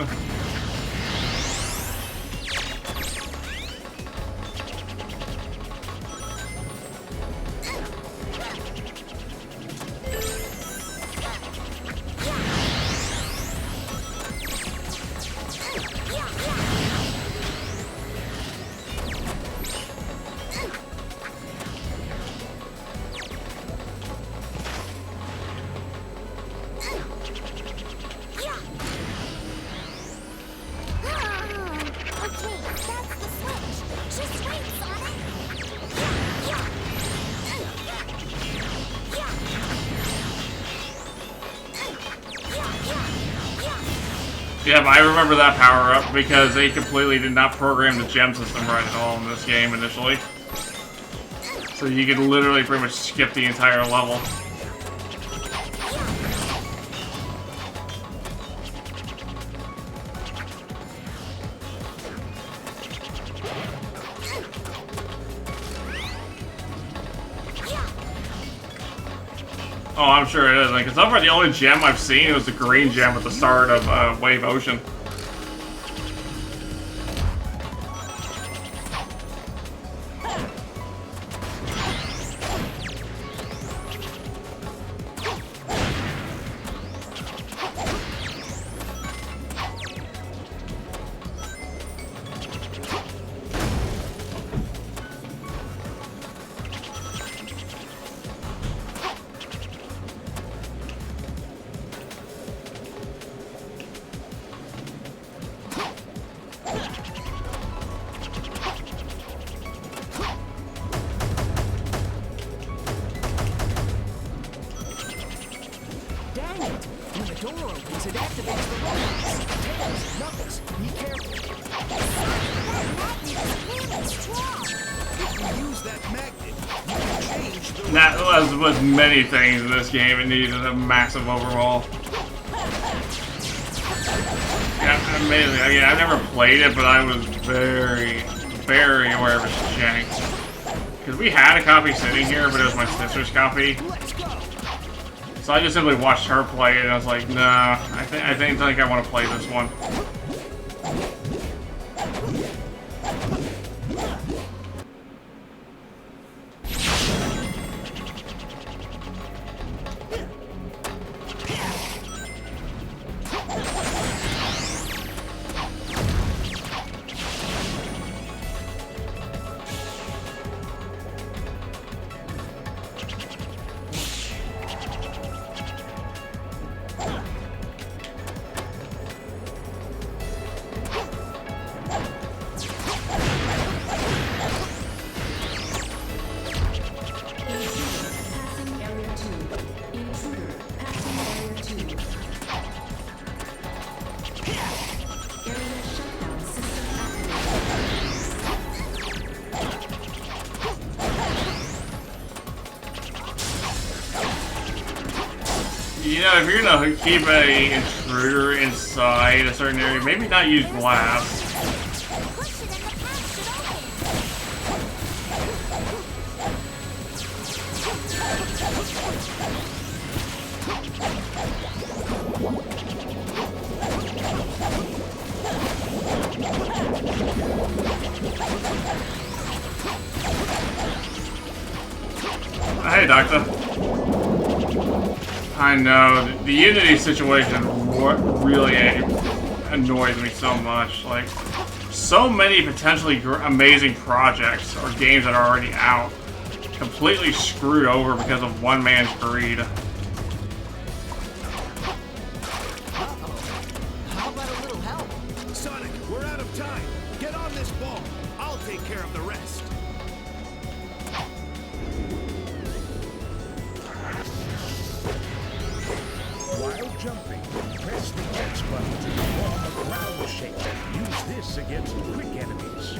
Yeah, but I remember that power-up because they completely did not program the gem system right at all in this game initially. So you could literally pretty much skip the entire level. Oh, I'm sure it is. Because so far the only gem I've seen was the green gem at the start of Wave Ocean. Dang it! When the door opens, it activates the robots. Tails, Knuckles, be careful. If you use that magnet, you can change the... That was with many things in this game. It needed a massive overhaul. Yeah, amazing. Again, I've never played it, but I was very, very aware of its jank. Because we had a copy sitting here, but it was my sister's copy. Let's go! So I just simply watched her play it, and I was like, nah, I think I want to play this one. You know, if you're gonna keep a intruder inside a certain area, maybe not use glass. Push it and the path Hey, Doctor. I know, the Unity situation really annoys me so much. Like, so many potentially amazing projects or games that are already out completely screwed over because of one man's greed. How about a little help? Sonic, we're out of time. Get on this ball. I'll take care of the rest. While jumping, press the X button to perform a ground shake. Use this against quick enemies.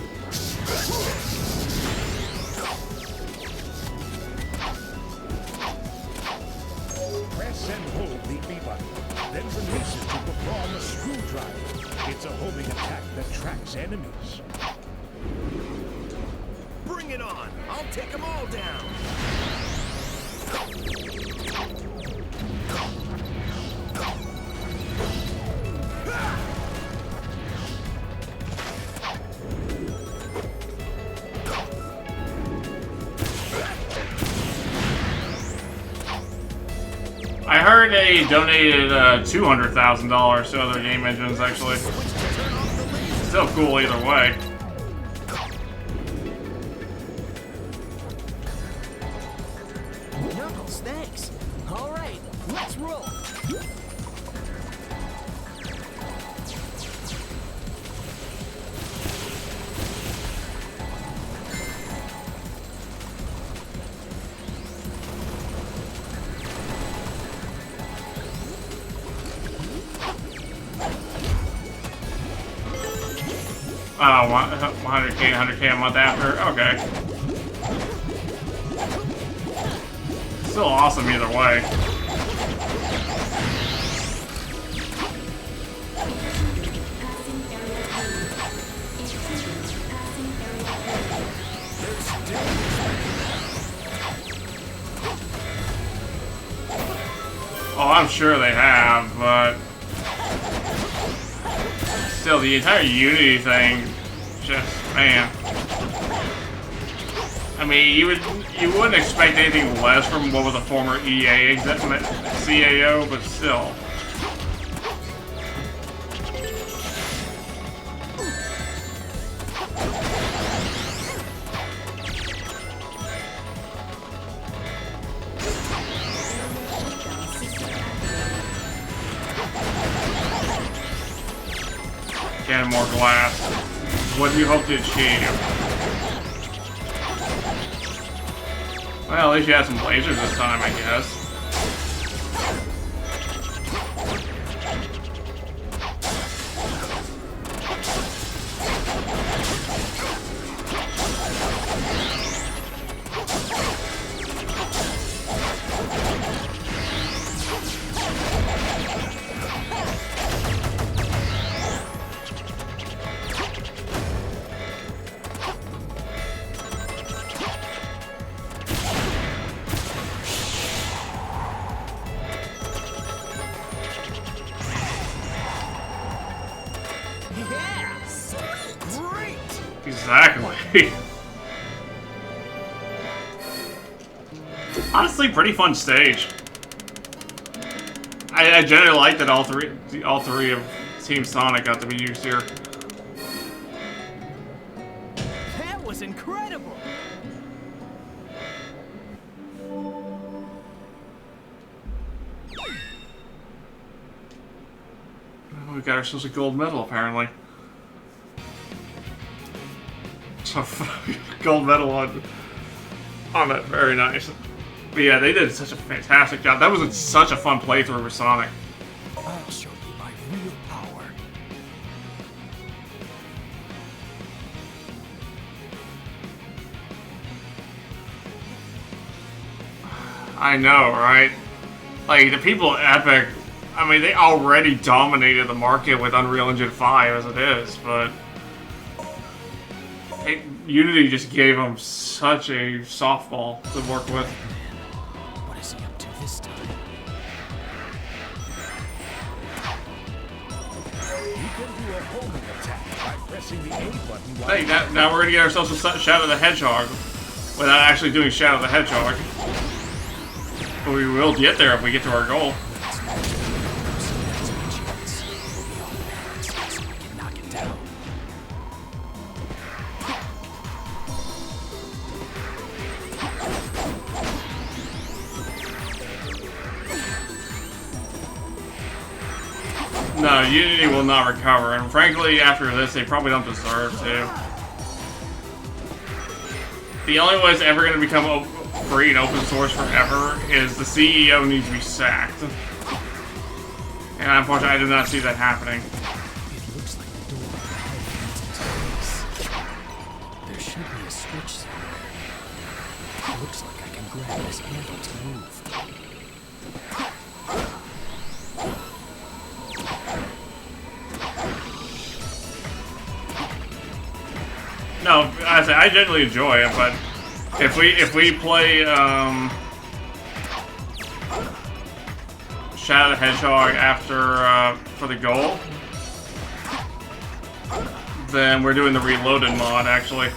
Press and hold the B button, then release it to perform a screwdriver. It's a homing attack that tracks enemies. Bring it on! I'll take them all down! I heard they donated $200,000 to other game engines, actually. Still cool either way. Knuckles, thanks. All right, let's roll. Oh, 100K, 100K a month after. Okay. Still awesome either way. Oh, I'm sure they have, but still, the entire Unity thing, just, man. I mean, you wouldn't expect anything less from what was a former EA CAO, but still. Again, more glass. What do you hope to achieve? Well, at least you had some lasers this time, I guess. Yeah, sweet, great. Exactly. Honestly, pretty fun stage. I generally like that all three of Team Sonic got to be used here. That was incredible. Oh, we got ourselves a gold medal, apparently. So, gold medal on it. Very nice. But yeah, they did such a fantastic job. That was such a fun playthrough with Sonic. I'll show you my real power. I know, right? Like, the people at Epic, I mean, they already dominated the market with Unreal Engine 5 as it is, but Unity just gave them such a softball to work with. What is he up to this time? You can do a homing attack by pressing the A button while Hey, now we're gonna get ourselves a Shadow the Hedgehog without actually doing Shadow the Hedgehog. But we will get there if we get to our goal. Knock it down. No, Unity will not recover, and frankly, after this, they probably don't deserve to. The only way it's ever going to become free and open source forever is the CEO needs to be sacked. And unfortunately, I do not see that happening. It looks like the door ahead leads into space. There should be a switch somewhere. Looks like I can grab this handle to move. No, I genuinely enjoy it, but if we play Shadow the Hedgehog after for the goal, then we're doing the Reloaded mod actually.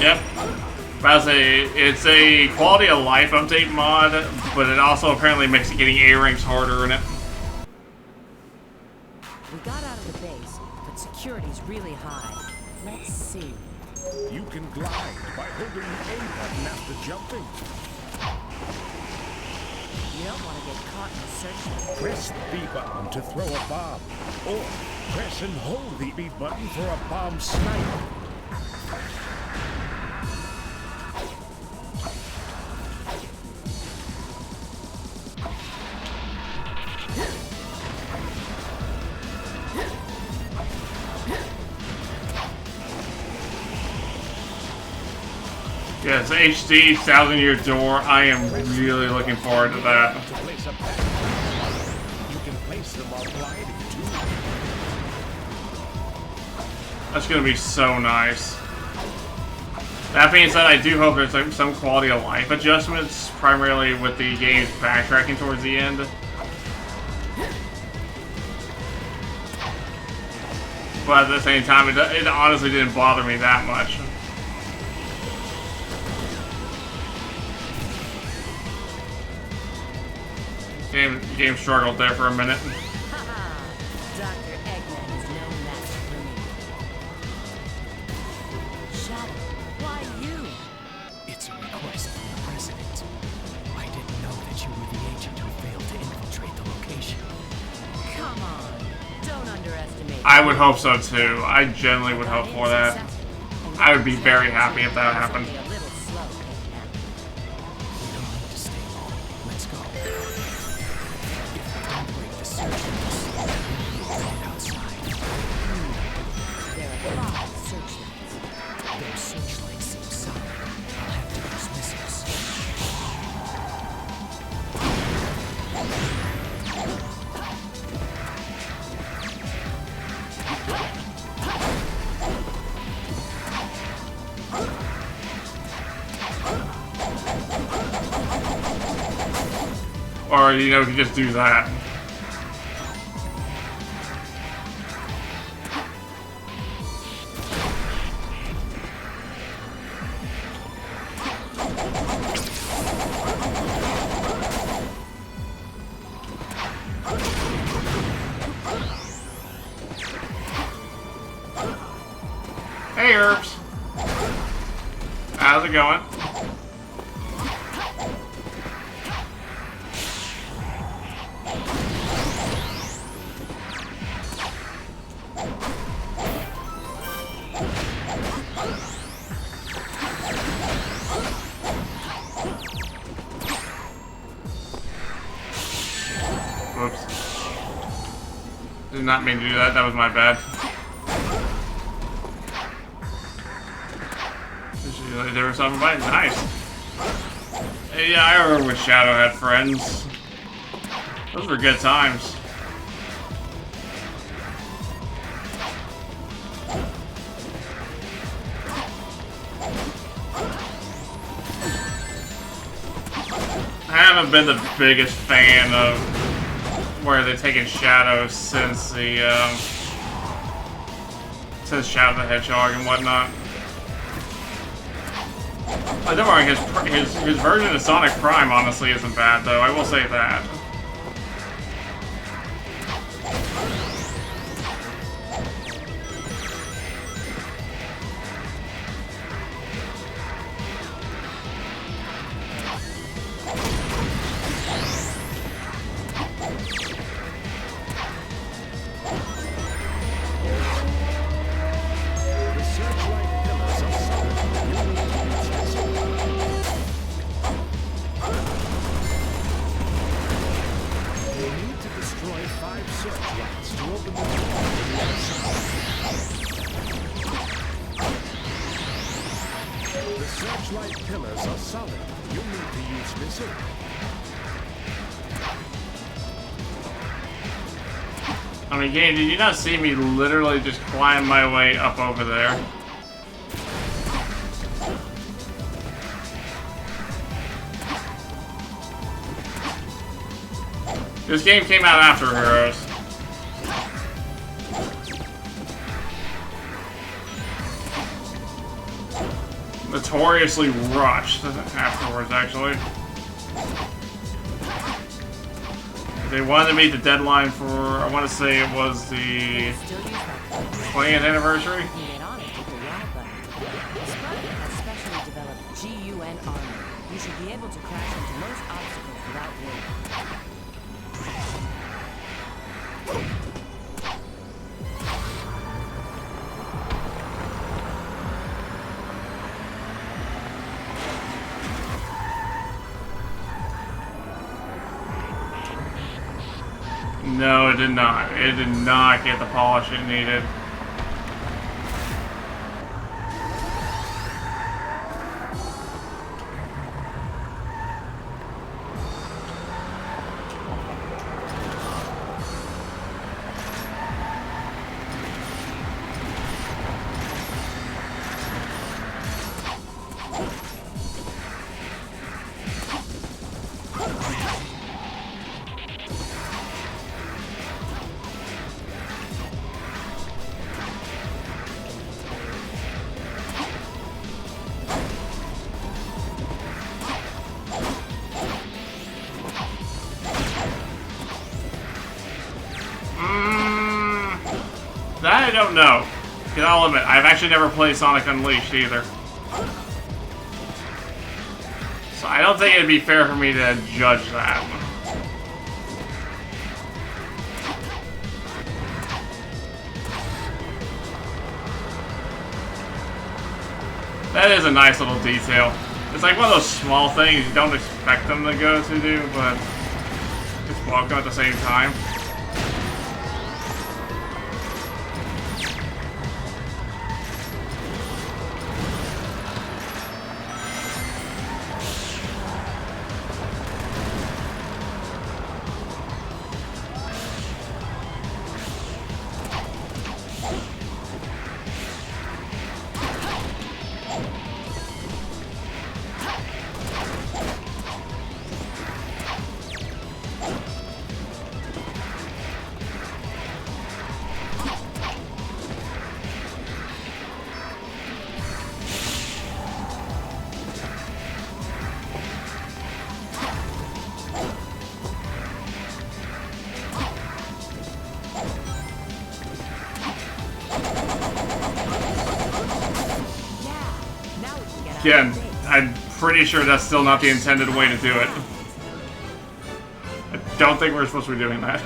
Yep. It's a quality of life update mod, but it also apparently makes it getting A ranks harder in it. We got out of the base, but security's really high. Let's see. you can glide by holding the A button after jumping. You don't want to get caught in a search. Press the B button to throw a bomb, or press and hold the B button for a bomb snipe. Yes, HD 1,000-year door. I am really looking forward to that. To place a pack. You can place them while gliding too. That's gonna be so nice. That being said, I do hope there's like some quality of life adjustments, primarily with the game's backtracking towards the end. But at the same time, it honestly didn't bother me that much. Game struggled there for a minute. Haha! Dr. Eggman is no match for me. Shadow, why you? It's a request from the president. I didn't know that you were the agent who failed to infiltrate the location. Come on, don't underestimate. I would hope so too. I genuinely would hope for that. I would be very happy if that happened. A little slow, Eggman. We don't need to stay long. Let's go. If we don't break the searchlights, we'll wait outside. There are 5 searchlights. Those searchlights seem solid. I'll have to use missiles. Or, you know, you could just do that. Hey, Herbs. How's it going? Did not mean to do that. That was my bad. There was something by nice. Hey, yeah, I remember when Shadow had friends. Those were good times. I haven't been the biggest fan of where they've taken Shadow since the since Shadow the Hedgehog and whatnot. Oh, don't worry, his version of Sonic Prime honestly isn't bad though. I will say that. I mean, game, did you not see me literally just climb my way up over there? This game came out after Heroes. Notoriously rushed afterwards, actually. They wanted to meet the deadline for, I want to say it was the 20th anniversary. You should be able to crash into most obstacles without worry. No, it did not. It did not get the polish it needed. That I don't know. Because I'll admit, I've actually never played Sonic Unleashed either. So I don't think it'd be fair for me to judge that. That is a nice little detail. It's like one of those small things you don't expect them to go to do, but it's welcome at the same time. Again, I'm pretty sure that's still not the intended way to do it. I don't think we're supposed to be doing that.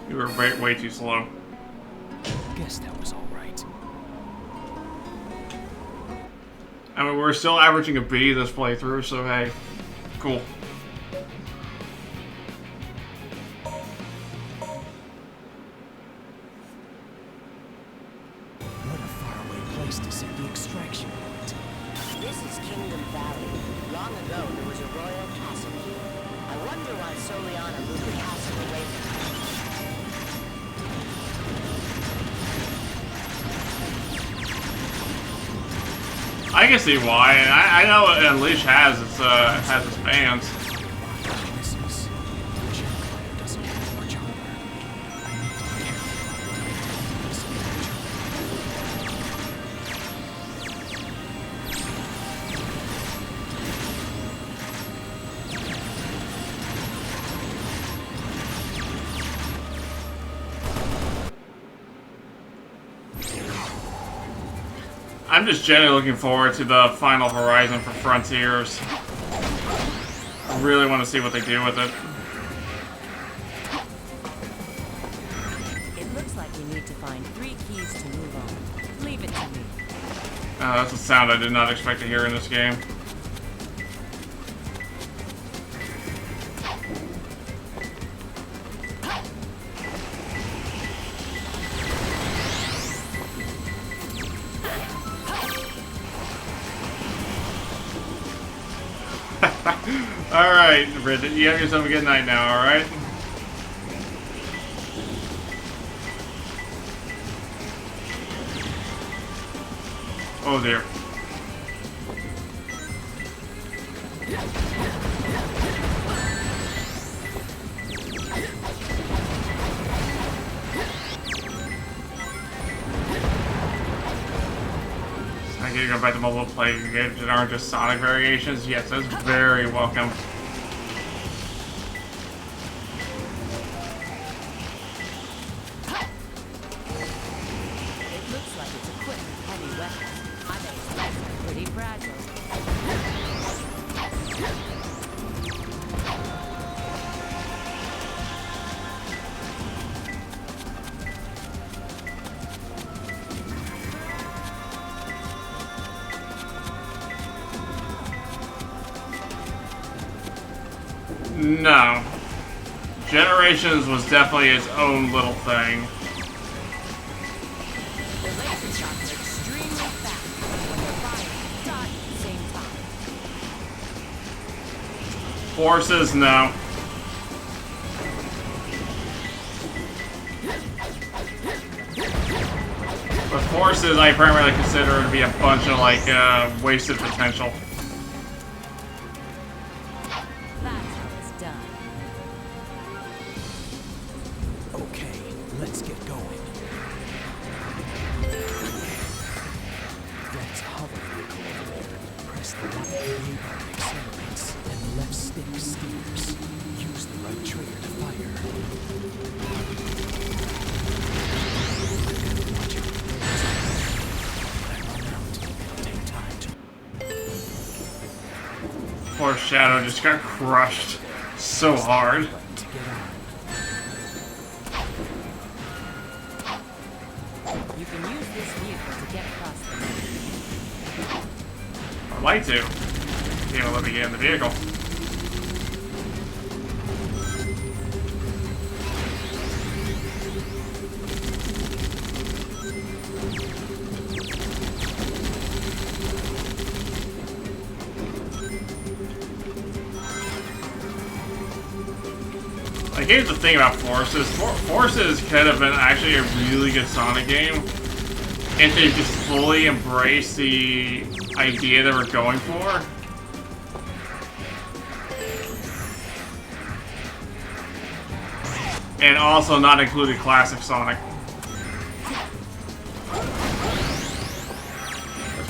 You were way too slow. Guess that was all right. I mean, we're still averaging a B this playthrough, so hey, cool. place to set the extraction point. This is Kingdom Valley. Long ago, there was a royal castle here. I wonder why Soliana moved the castle away from her. I can see why. And I know Unleash has its fans. Misses. The gem clutter doesn't have much armor. I need to be I'm just generally looking forward to the final horizon for Frontiers. I really want to see what they do with it. It looks like we need to find 3 keys to move on. Leave it to me. That's a sound I did not expect to hear in this game. Alright, Bridget, you have yourself a good night now, alright? Oh dear. I get to go back to mobile play games that aren't just Sonic variations. Yes, that's very welcome. It looks like it's equipped with heavy weapons. I bet its legs are pretty fragile. No. Generations was definitely its own little thing. The laser shots are extremely fast when they're firing and dodging at the same time. Forces, no. But forces, I primarily consider to be a bunch of like wasted potential. That's how it's done. okay. Let's get going. That's a hover vehicle over there. Press the right A button accelerates, and the left stick steers. Use the right trigger to fire. Watch out for those. When I run out, take time to. Poor Shadow just got crushed so hard. Button to get on. You can use this vehicle to get across the map. I'd like to. Be able to let me get in the vehicle. Like, here's the thing about Forces. Forces could have been actually a really good Sonic game if they just fully embraced the idea that we're going for. And also not included classic Sonic.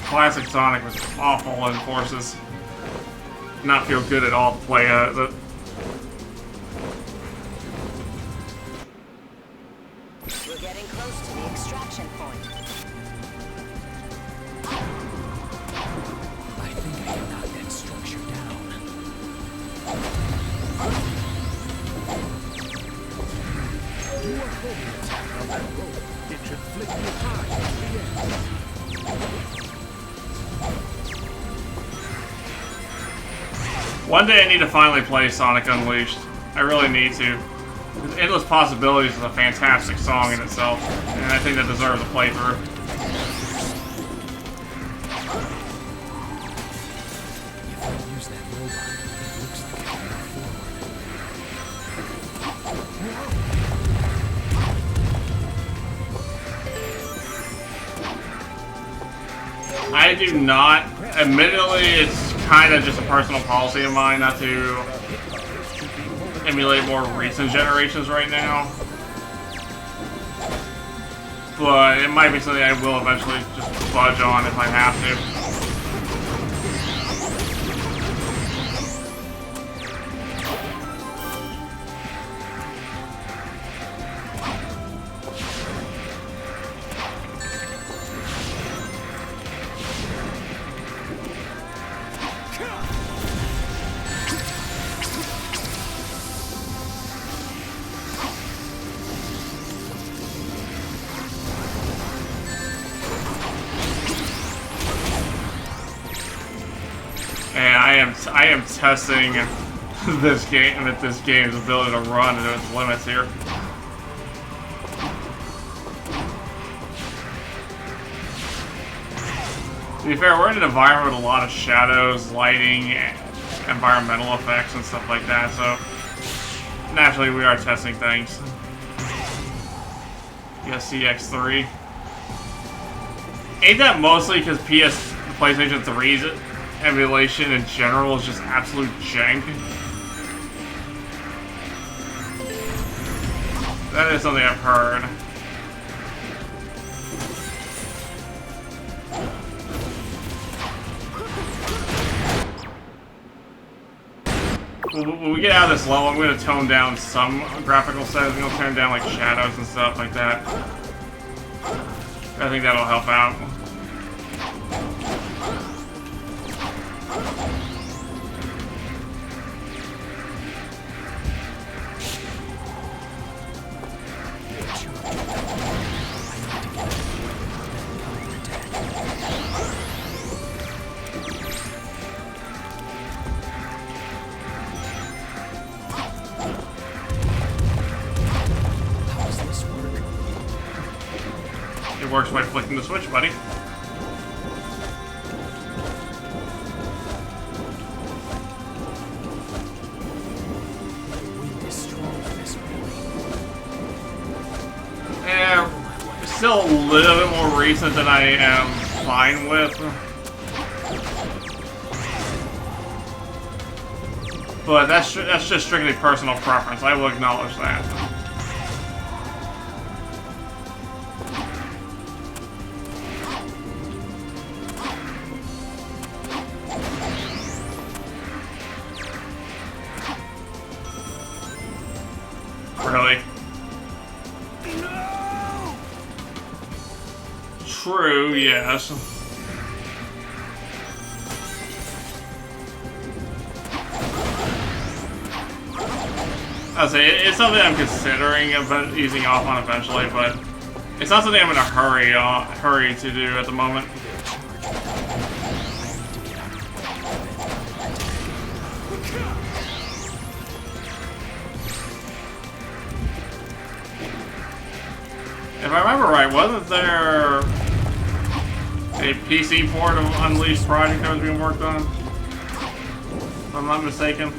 Classic Sonic was awful in Forces. Not feel good at all to play it. We're getting close to the extraction point. I think I can knock that structure down. Do a homing attack on that rope. It should flick you high at the end. One day I need to finally play Sonic Unleashed. I really need to. Because Endless Possibilities is a fantastic song in itself, and I think that deserves a playthrough. It looks like I can move forward. I do not. Admittedly, it's kind of just a personal policy of mine not to emulate more recent generations right now. But it might be something I will eventually just fudge on if I have to. And I am testing this game's ability to run to its limits here. To be fair, we're in an environment with a lot of shadows, lighting, environmental effects, and stuff like that, so naturally we are testing things. Yes, CX3. Ain't that mostly because PlayStation 3's emulation in general is just absolute jank? That is something I've heard. When we get out of this level, I'm going to tone down some graphical settings. I'm going to turn down like shadows and stuff like that. I think that'll help out. It works by flicking the switch, buddy. Yeah, still a little bit more recent than I am fine with. But that's just strictly personal preference. I will acknowledge that. Really? No! True, yes. I'll say it's something I'm considering about easing off on eventually, but it's not something I'm in a hurry to do at the moment. If I remember right, wasn't there a PC port of Unleashed project that was being worked on? If I'm not mistaken.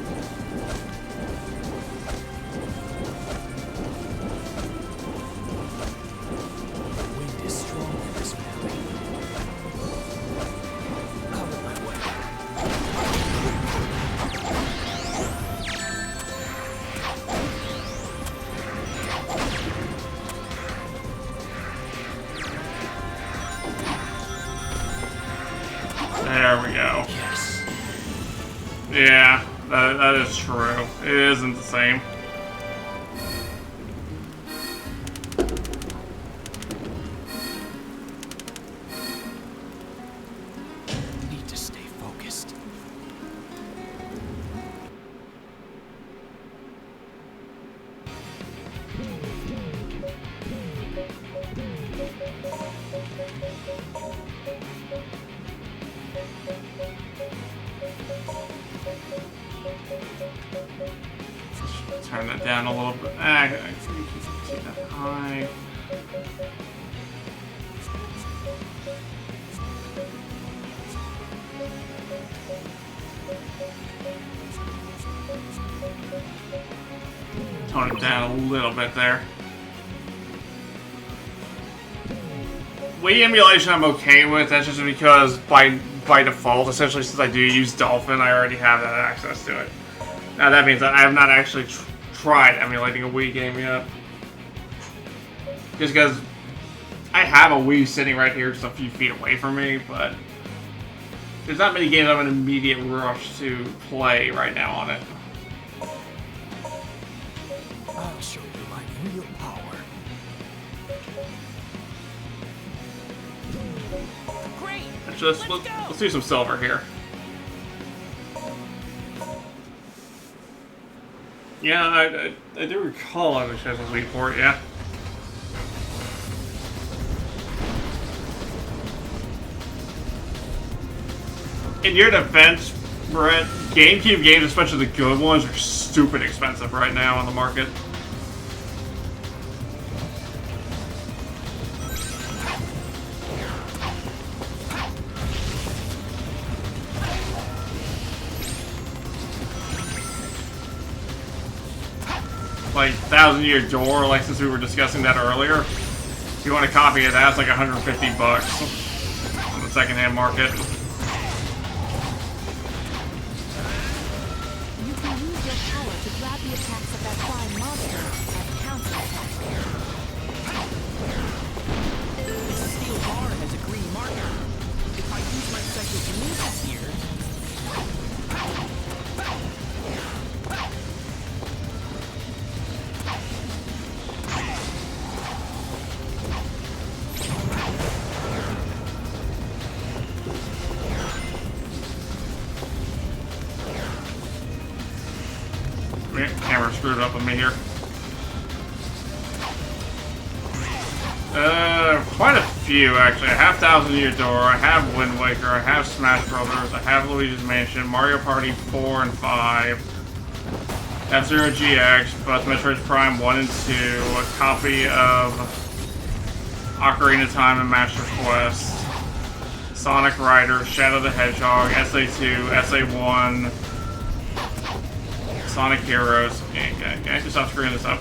There we go. Yes. Yeah, that is true. It isn't the same. Need to stay focused. Turn that down a little bit. I think you can see that high. tone it down a little bit there. Wii emulation I'm okay with. That's just because by default, essentially, since I do use Dolphin, I already have that access to it. Now that means that I have not actually tried emulating a Wii game yet. Just because I have a Wii sitting right here just a few feet away from me, but there's not many games I'm in an immediate rush to play right now on it. I'll show you my real power. Great! Let's do some silver here. Yeah, I do recall I was supposed to Wii port, yeah. In your defense, Brett, GameCube games, especially the good ones, are stupid expensive right now on the market. Like 1,000-Year Door, like since we were discussing that earlier. If you want a copy of that, it's like $150 on the secondhand market. You can use your power to grab the attacks of that flying monster and counterattack. This steel bar has a green marker. If I use my psychokinesis here... Camera screwed up with me here. Quite a few actually. I have 1,000-Year Door, I have Wind Waker, I have Smash Brothers, I have Luigi's Mansion, Mario Party 4 and 5, F-Zero GX, both Metroid Prime 1 and 2, a copy of Ocarina of Time and Master Quest, Sonic Riders, Shadow the Hedgehog, SA2, SA1, Sonic Heroes. Can I just stop screwing this up?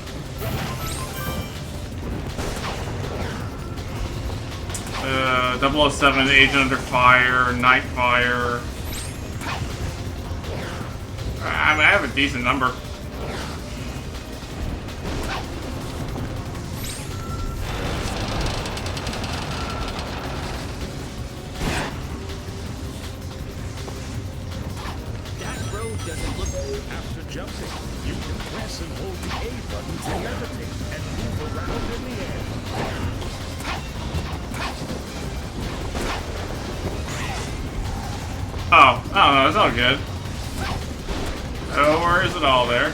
Uh, 007, Agent Under Fire, Nightfire. I have a decent number. Doesn't look... After jumping, you can press and hold the A button to levitate and move around in the air. Oh, no, it's all good. No worries at all there.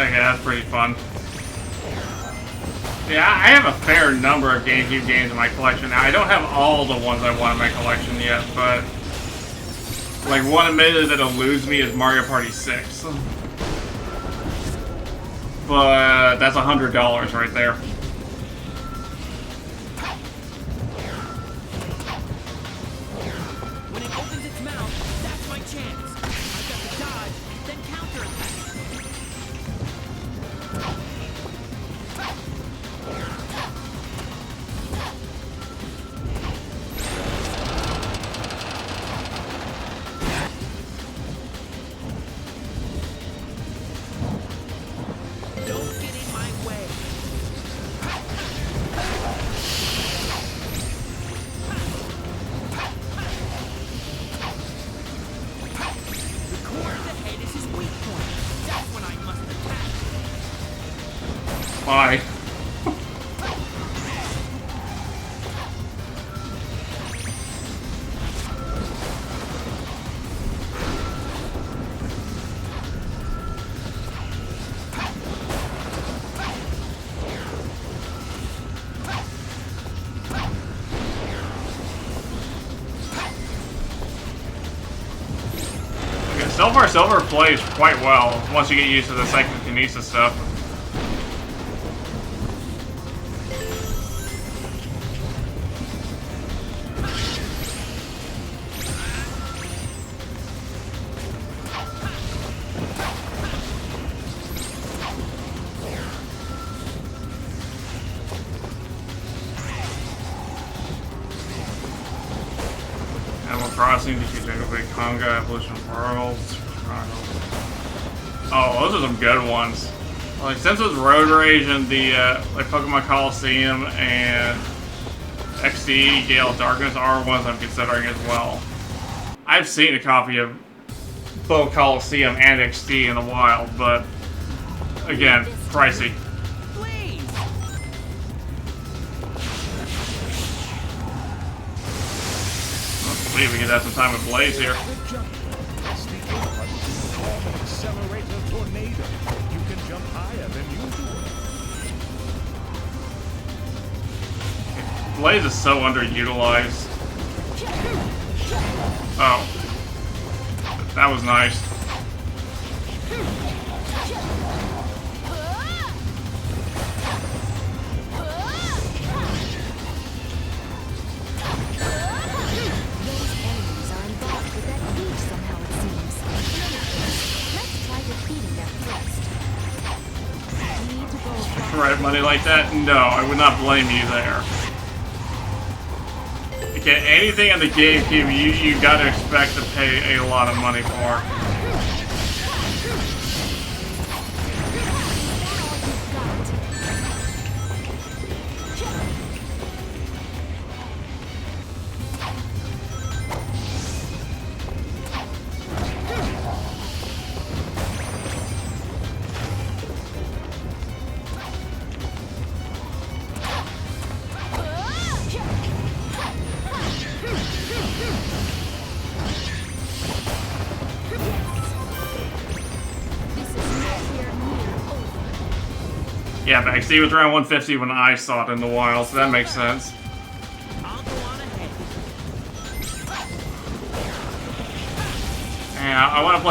Okay, that's pretty fun. Yeah, I have a fair number of GameCube games in my collection now. I don't have all the ones I want in my collection yet, but... like, one admittedly that eludes me is Mario Party 6. But that's $100 right there. When it opens its mouth, that's my chance. I've got to dodge, then counterattack. Don't get in my way. Bye. So far, Silver plays quite well once you get used to the psychokinesis stuff. Animal Crossing, Jungle Big Conga, Evolution Worlds. Oh, those are some good ones. Like, since it's Road Rage and the like Pokemon Coliseum and XD Gale of Darkness are ones I'm considering as well. I've seen a copy of both Coliseum and XD in the wild, but again, pricey. Please. Let's see if we can have some time with Blaze here. Good jump. Press the A button to perform an accelerator tornado. You can jump higher than usual. Blaze is so underutilized. Oh. That was nice. Those enemies are involved with that beach somehow, it seems. Let's try defeating them first. We need to go across. Right, money like that? No, I would not blame you there. Okay, anything in the GameCube you gotta expect to pay a lot of money for. Yeah, but XD was around 150 when I saw it in the wild, so that makes sense. I'll go on ahead. Yeah, I want to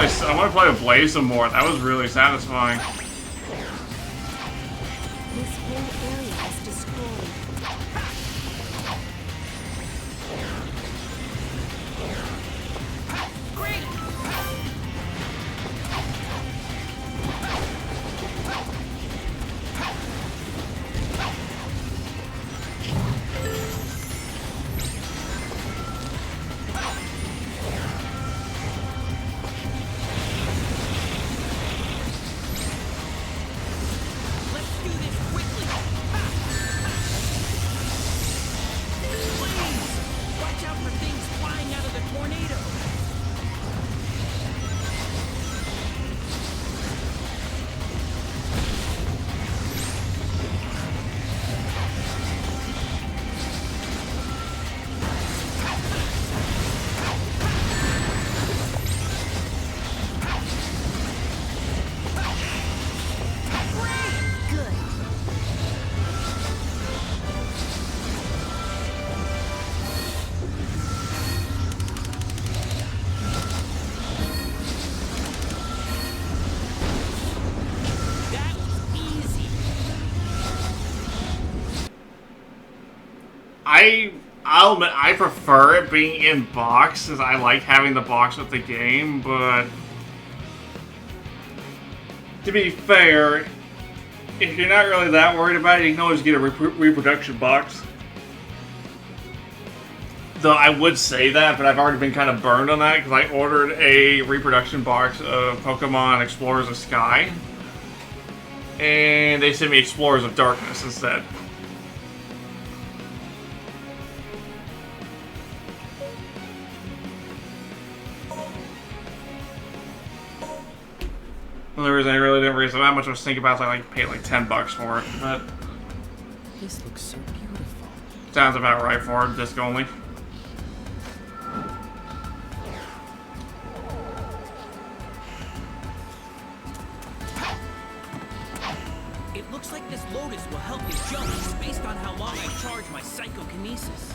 play with Blaze some more. That was really satisfying. This whole area is destroyed. Great. Let's do this quickly. Please, watch out for things flying out of the tornado. Good. That was easy. I'll admit, I prefer it being in box, because I like having the box with the game, but to be fair, if you're not really that worried about it, you can always get a reproduction box. Though I would say that, but I've already been kind of burned on that, because I ordered a reproduction box of Pokemon Explorers of Sky, and they sent me Explorers of Darkness instead. The only reason I really didn't raise it that much was thinking about like pay like $10 for it, but This looks so beautiful. sounds about right for it, disc only. It looks like this Lotus will help me jump based on how long I charge my psychokinesis.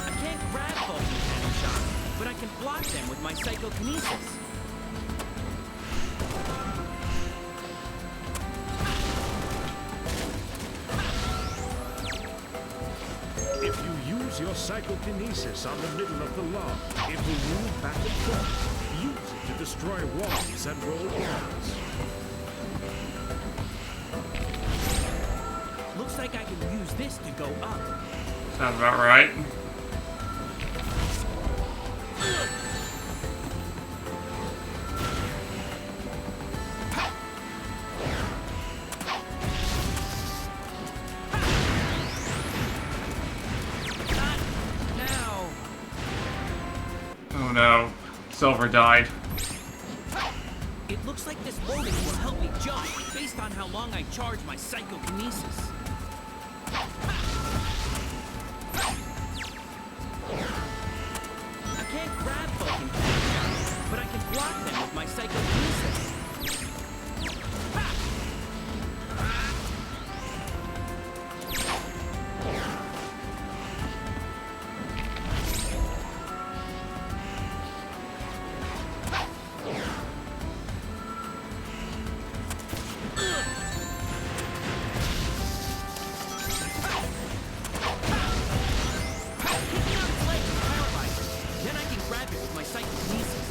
I can't grab Vulcan cannon shots, but I can block them with my psychokinesis. If you use your psychokinesis on the middle of the log, it will move back and forth. Use it to destroy walls and roll walls. Looks like I can use this to go up. Sounds about right. Not now. Oh no, Silver died. It looks like this Lotus will help me jump based on how long I charge my psychokinesis. I can't grab Vulcan cannon, but I can block them with my psychokinesis. Kicking out its legs will paralyze it. Then I can grab it with my psychokinesis.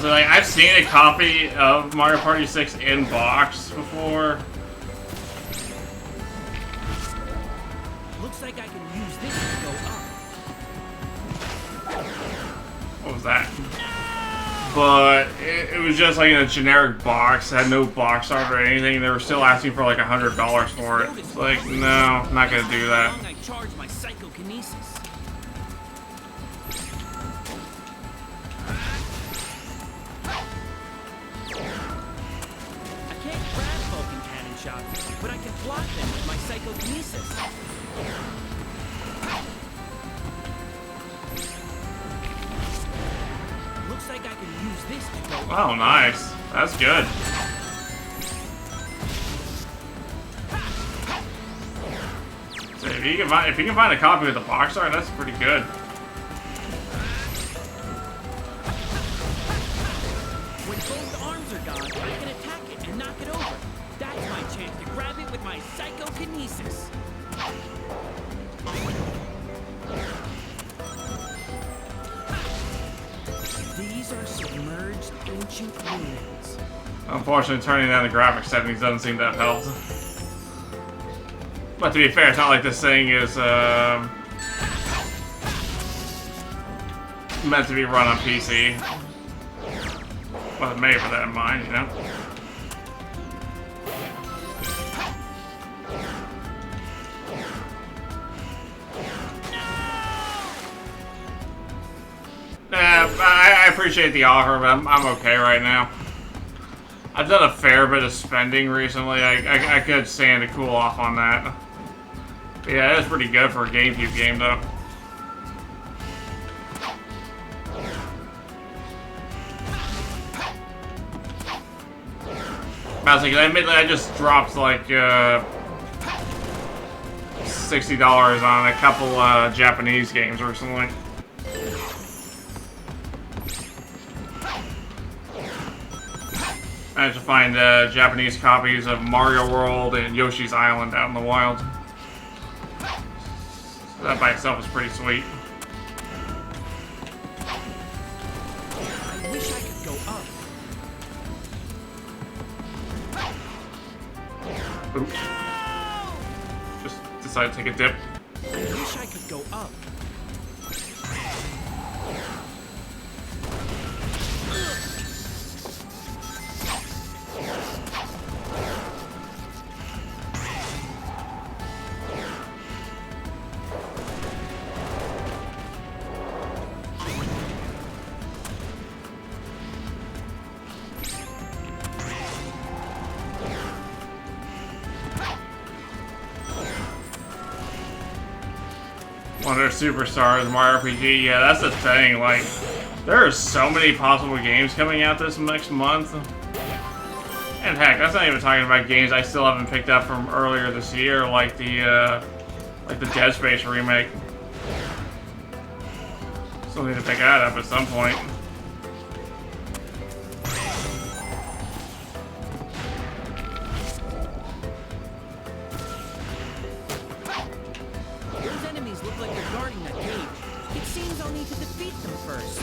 So like I've seen a copy of Mario Party 6 in box before. Looks like I can use this to go up. What was that? But it was just like in a generic box. It had no box art or anything. They were still asking for like $100 for it. It's like, no, I'm not gonna do that. How long I charge my psychokinesis. I can't grab Vulcan cannon shots, but I can block them with my psychokinesis. Looks like I can use this to go up. Oh, nice. That's good. So if you can find a copy with the box art, that's pretty good. When both arms are gone, I can attack it and knock it over. That's my chance to grab it with my psychokinesis. These are submerged ancient ruins. Unfortunately, turning down the graphics settings doesn't seem to have helped. But to be fair, it's not like this thing is meant to be run on PC. Wasn't made for that in mind, you know? I appreciate the offer, but I'm okay right now. I've done a fair bit of spending recently. I could stand to cool off on that. But yeah, it's pretty good for a GameCube game, though. Admittedly, I just dropped like $60 on a couple Japanese games recently. I managed to find Japanese copies of Mario World and Yoshi's Island out in the wild. So that by itself is pretty sweet. I wish I could go up. Oops. Just decided to take a dip. I wish I could go up. One of their superstars, Mario RPG. Yeah, that's the thing. Like, there are so many possible games coming out this next month. And heck, that's not even talking about games I still haven't picked up from earlier this year, like the Dead Space remake. Still need to pick that up at some point. Those enemies look like they're guarding that cage. It seems I'll need to defeat them first.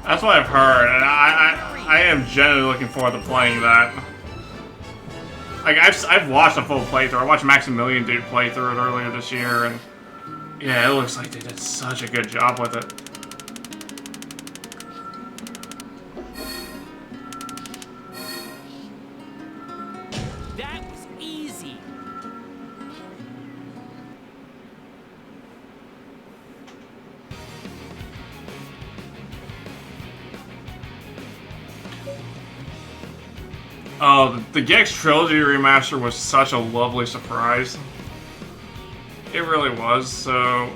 That's what I've heard, and I am genuinely looking forward to playing that. Like, I've watched a full playthrough. I watched Maximilian Dude play through it earlier this year, and yeah, it looks like they did such a good job with it. That was easy. Oh, the Gex Trilogy remaster was such a lovely surprise. It really was, so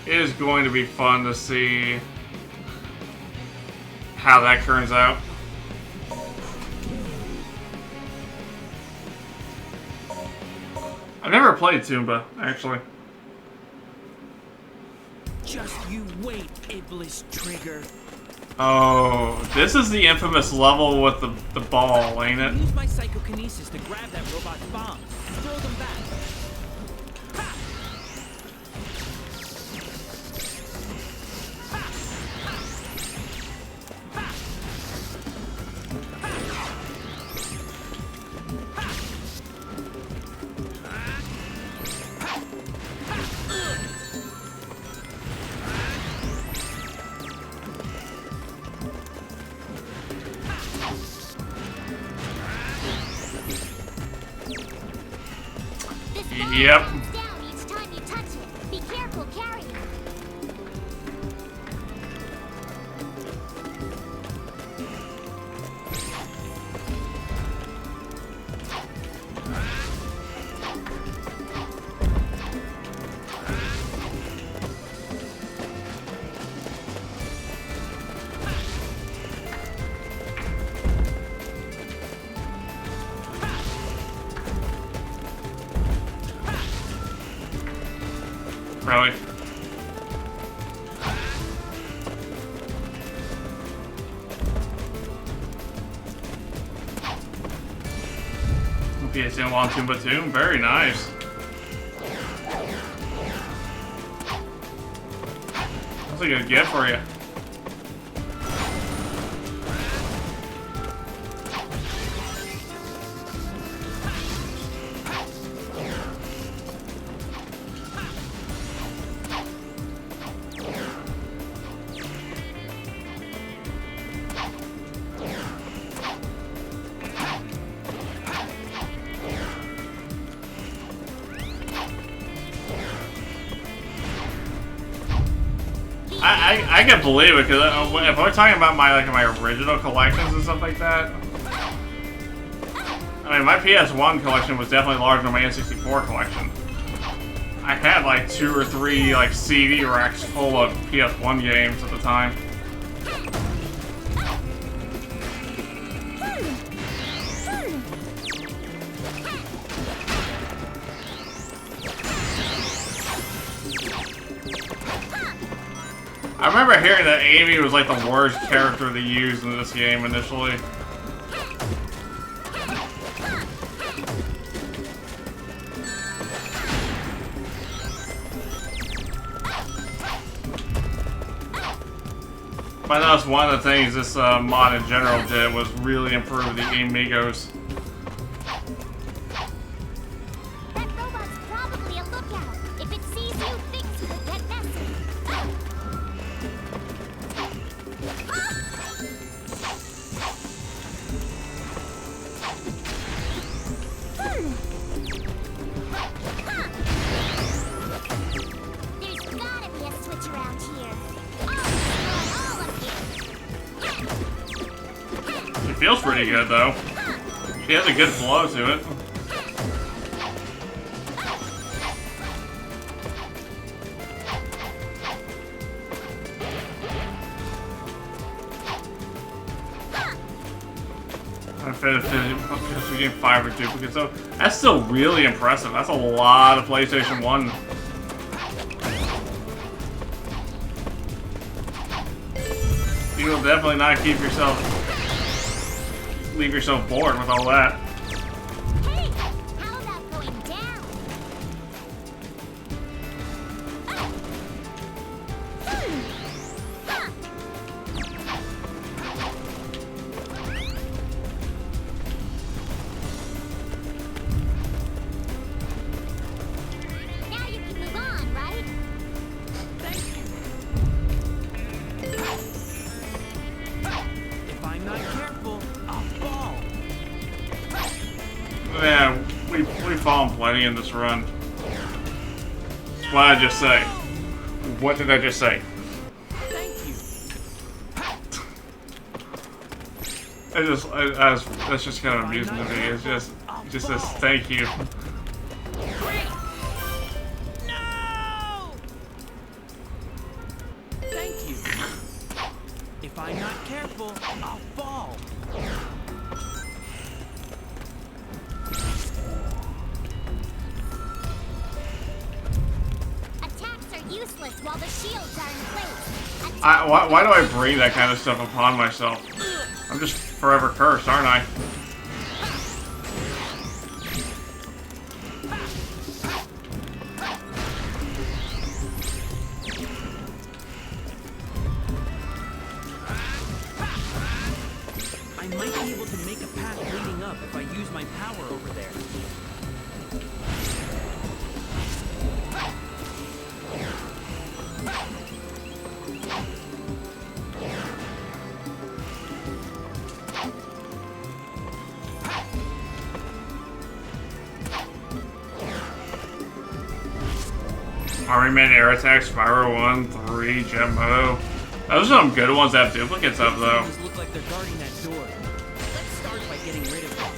it is going to be fun to see how that turns out. I've never played Toomba, actually. Just you wait, Iblis Trigger. Oh, this is the infamous level with the ball, ain't it? Use my psychokinesis to grab that robot's bombs. Throw them back. Yep. Down each time you touch it. Be careful carrying it. Really? PSN Long Toomba Tomb, very nice. That's a good gift for you. I can believe it, because if we're talking about my original collections and stuff like that, I mean, my PS1 collection was definitely larger than my N64 collection. I had like 2 or 3 like CD racks full of PS1 games at the time. I remember hearing that Amy was like the worst character to use in this game initially. But that's one of the things this mod in general did, was really improve the amigos. That robot's probably a lookout. If it sees you, things could get messy. There's gotta be a switch around here. I'll destroy all feels pretty good though. She has a good flow to it. I finished getting 5 or duplicates, so that's still really impressive. That's a lot of PlayStation 1. You will definitely not leave yourself bored with all that. Hey, how about going down? Now you can move on, right? Thank you. If I'm not careful, I'll fall. Yeah, we've fallen plenty in this run. What did I just say? What did I just say? Thank you. That's just kind of amusing to me. It's just says thank you. Great! No! Thank you. If I'm not careful, I'll fall. Attacks are useless while the shields are in place. Why do I bring that kind of stuff upon myself? I'm just forever cursed, aren't I? I might be able to make a path leading up if I use my power over there. Army-Man Air Attack, Spyro 1, 3, Jet Moto. Those are some good ones to have duplicates of, though. Things look like they're guarding that door. Let's start by getting rid of them.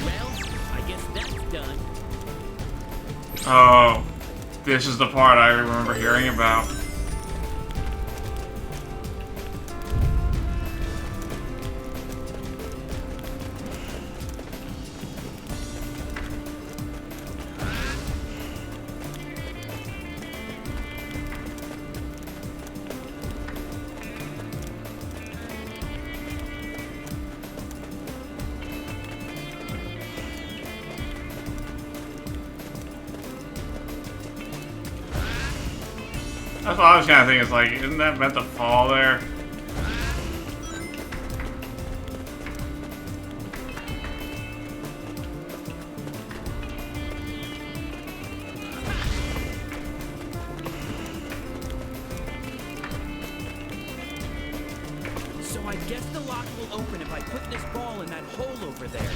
Well, I guess that's done. Oh, this is the part I remember hearing about. That's what I was kind of thinking. It's like, isn't that meant to fall there? So I guess the lock will open if I put this ball in that hole over there.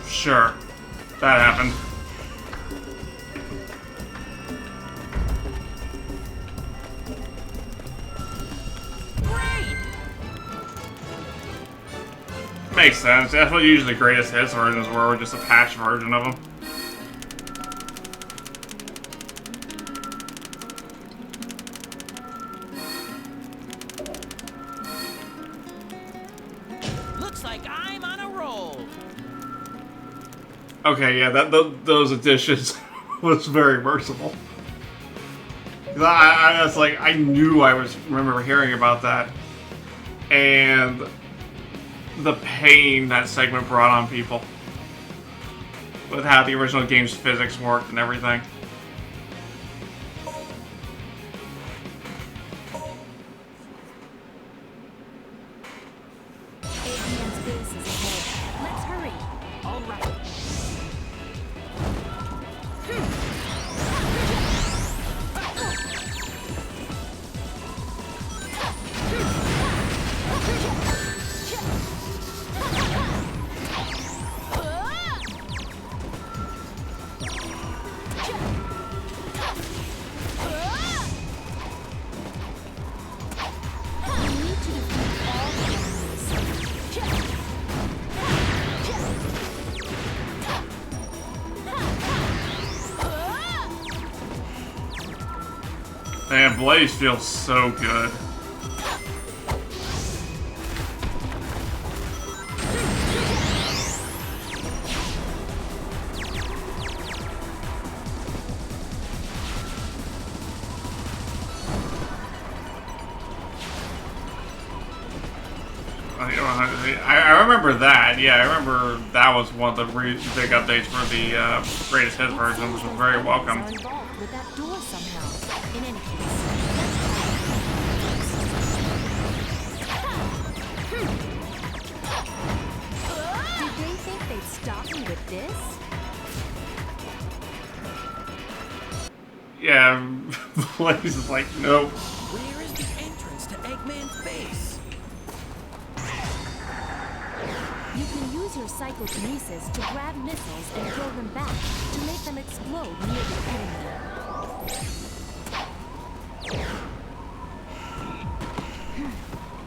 Sure. That happened. Great! Makes sense. That's what usually the greatest hits versions were just a patched version of them. Looks like I'm on a roll. Okay, yeah, those additions was very merciful. 'Cause I was like, I knew remember hearing about that, and the pain that segment brought on people with how the original game's physics worked and everything. APN's base is ahead. Let's Man, Blaze feels so good. I remember that. Yeah, I remember that was one of the big updates for the greatest hits version, which was very welcome. Are involved with that door somehow. In any case, did they think they'd stop me with this? Yeah, Blaze is like, nope. Where is the entrance to Eggman's base? You can use your psychokinesis to grab missiles and throw them back to make them explode near the enemy.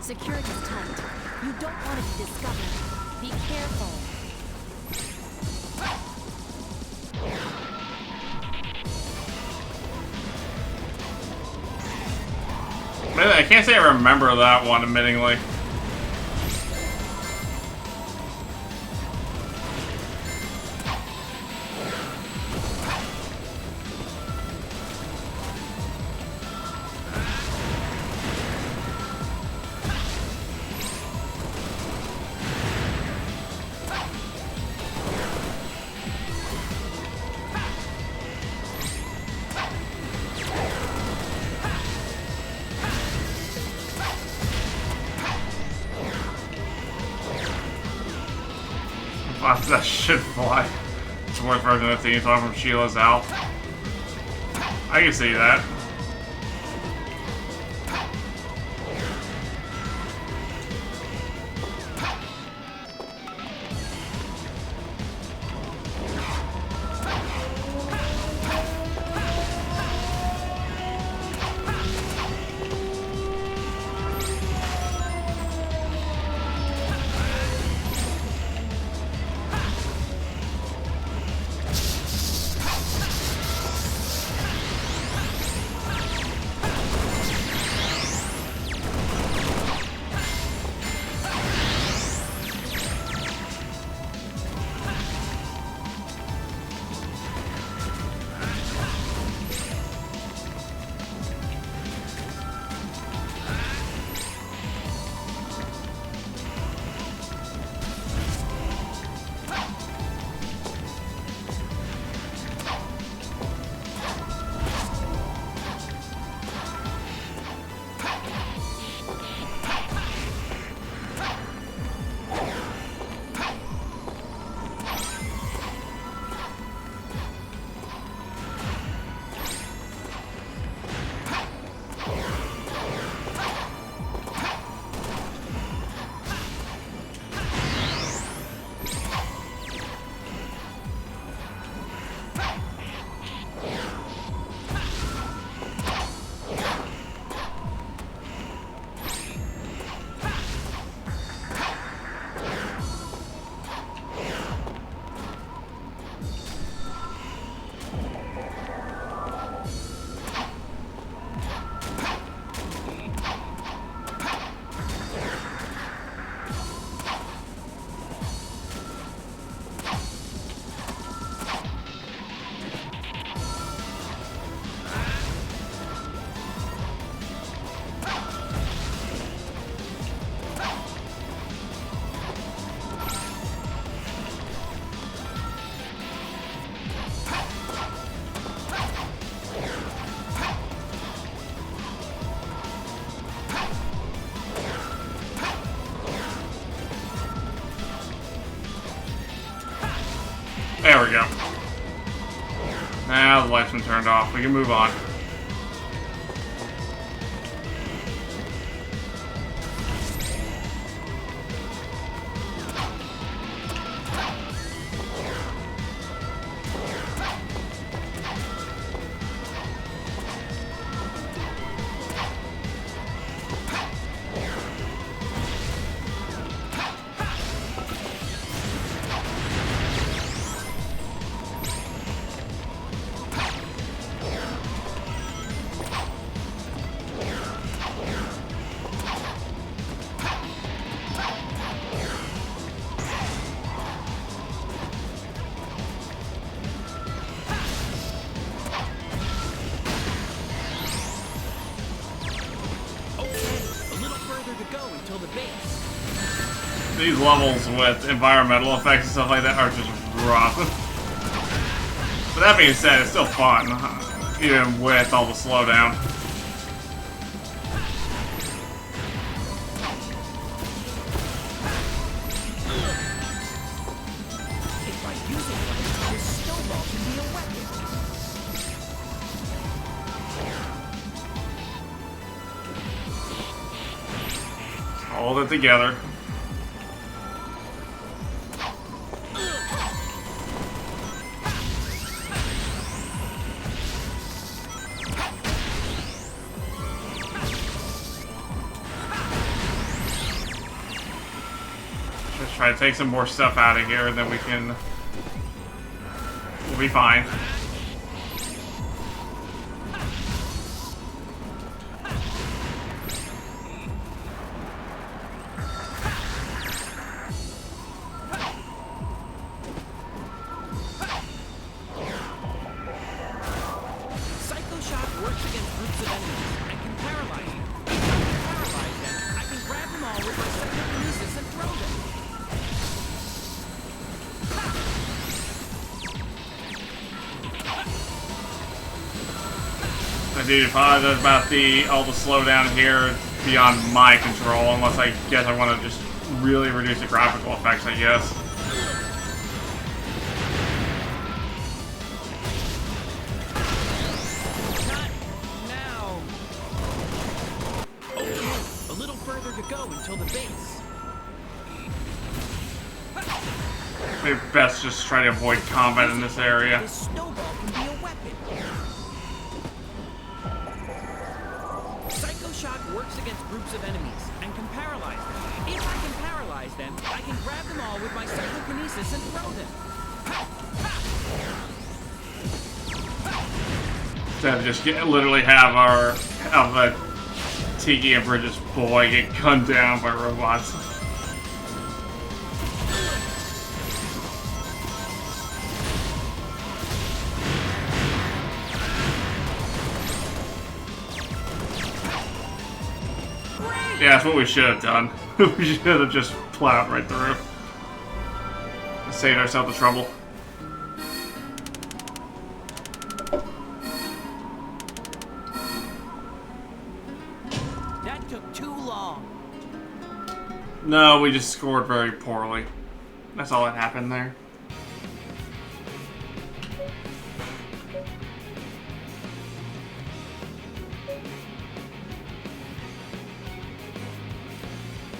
Security's tight. You don't want to be discovered. Be careful. I can't say I remember that one, admittingly. That should fly. It's worth version of the theme song from Sheila's out. I can see that. There we go. Now the light's been turned off. We can move on. until the base. These levels with environmental effects and stuff like that are just rough. But that being said, it's still fun, even with all the slowdown. If I use it right, this snowball can be a weapon. Hold it together. Just try to take some more stuff out of here, and then we'll be fine. Psycho Shock works against groups of enemies and can paralyze you. If I can paralyze them, I can grab them all with my psychokinesis and throw them. Dude, probably about all the slowdown here beyond my control, unless I guess I want to just really reduce the graphical effects, I guess. Not now. Okay, a little further to go until the base. Maybe best just try to avoid combat in this area. This snowball can be a weapon. Psycho Shock works against groups of enemies and can paralyze them. If I can paralyze them, I can grab them all with my psychokinesis and throw them. Instead of just literally have the Tiki and Bridget's boy get gunned down by robots. Yeah, that's what we should have done. We should have just plowed right through. Saved ourselves the trouble. That took too long. No, we just scored very poorly. That's all that happened there.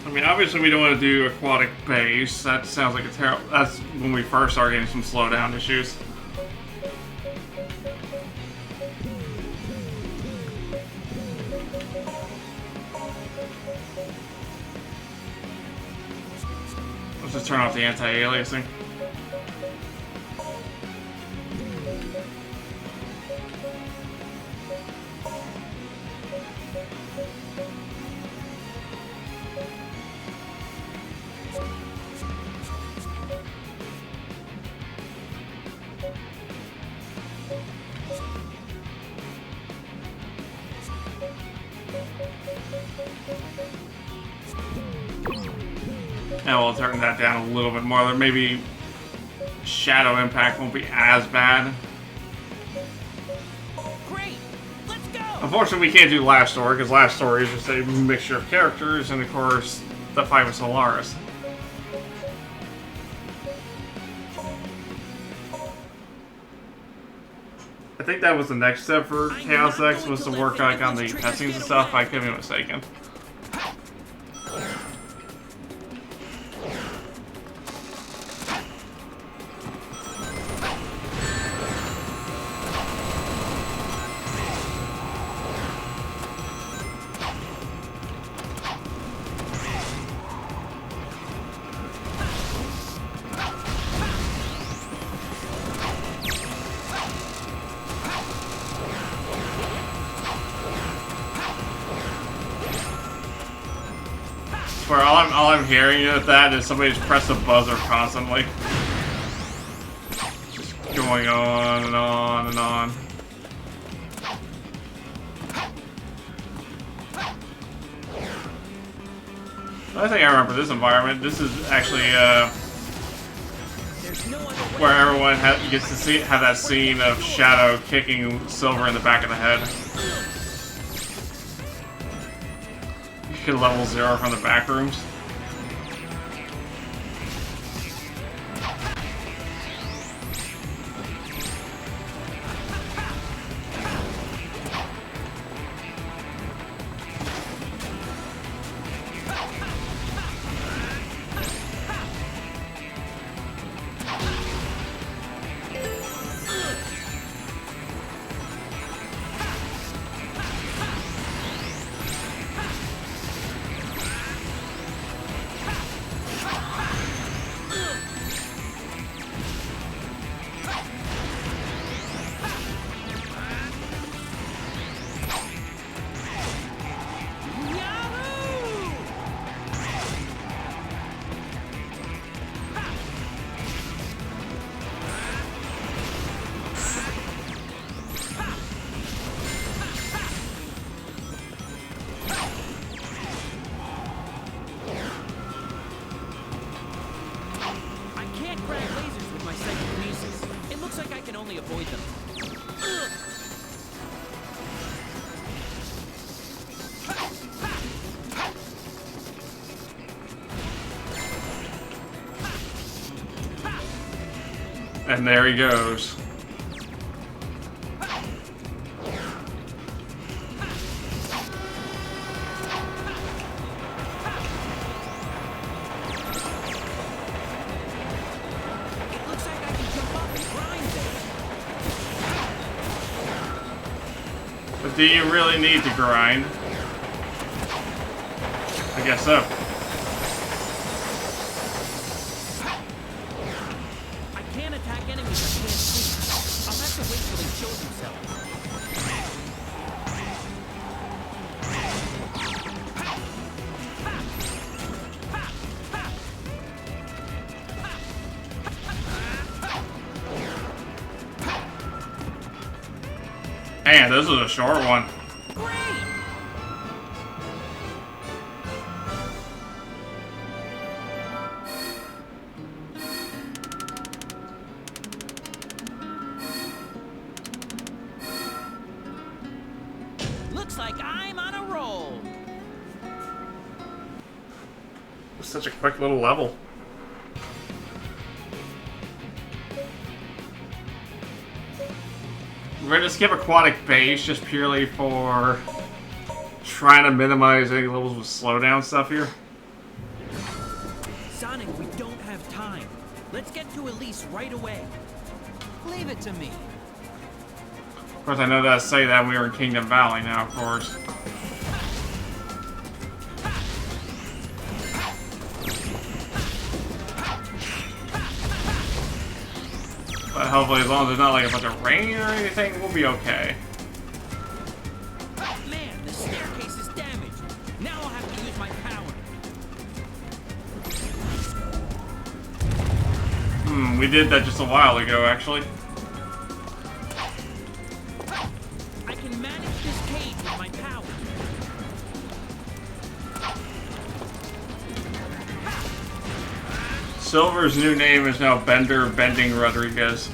I mean, obviously we don't want to do aquatic base. That sounds like a terrible... That's when we first start getting some slowdown issues. Let's just turn off the anti-aliasing. Now we'll turn that down a little bit more. Maybe shadow impact won't be as bad. Great, let's go. Unfortunately, we can't do Last Story, because Last Story is just a mixture of characters, and of course, the fight with Solaris. I think that was the next step for Chaos X, was to work like on the cutscenes and stuff. I could be mistaken. For all I'm hearing with that is somebody just press the buzzer constantly. Just going on and on and on. I think I remember this environment. This is actually There's no other way. where everyone gets to have that scene of Shadow kicking Silver in the back of the head. You can level 0 from the back rooms. avoid them. And there he goes. But do you really need to grind? I guess so. I can't attack enemies I can't see. I'll have to wait till they show themselves. Man, this was a short one. Looks like I'm on a roll. It was such a quick little level. We're gonna skip aquatic base just purely for trying to minimize any levels with slowdown stuff here. Sonic, we don't have time. Let's get to Elise right away. Leave it to me. Of course, I know that I say that when we were in Kingdom Valley now, of course. But hopefully, as long as there's not like a bunch of rain or anything, we'll be okay. Man, the staircase is damaged. Now I'll have to use my power. We did that just a while ago, actually. I can manage this cage with my power. Silver's new name is now Bender Bending Rodriguez.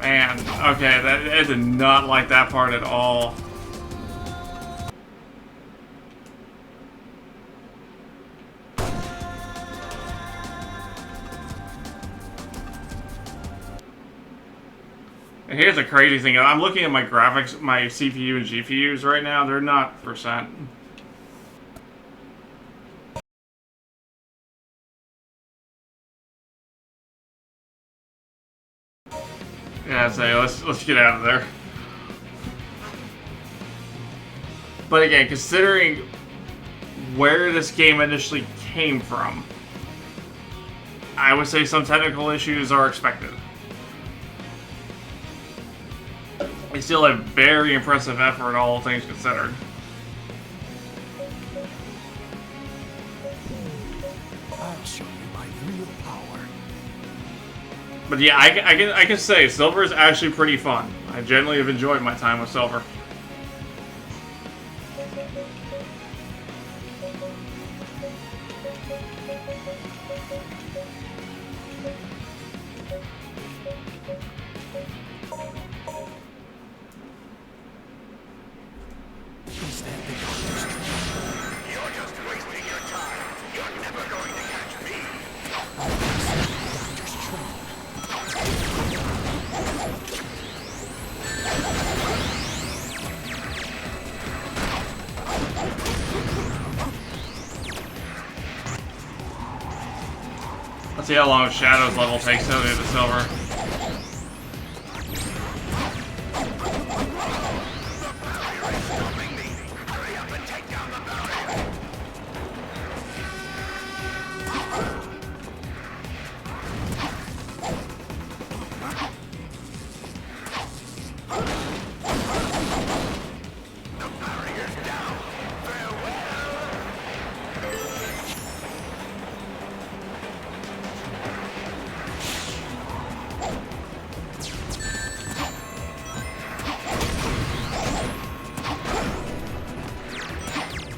Man, okay, I did not like that part at all. And here's the crazy thing, I'm looking at my graphics, my CPU and GPUs right now, they're not percent. Yeah, so let's get out of there. But again, considering where this game initially came from, I would say some technical issues are expected. It's still a very impressive effort, all things considered. I'll show you my real power. But yeah, I can say Silver is actually pretty fun. I generally have enjoyed my time with Silver. Is that the doctor's train? You're just wasting your time. You're never going to catch me. Doctor's train. Let's see how long Shadow's level takes to do the Silver.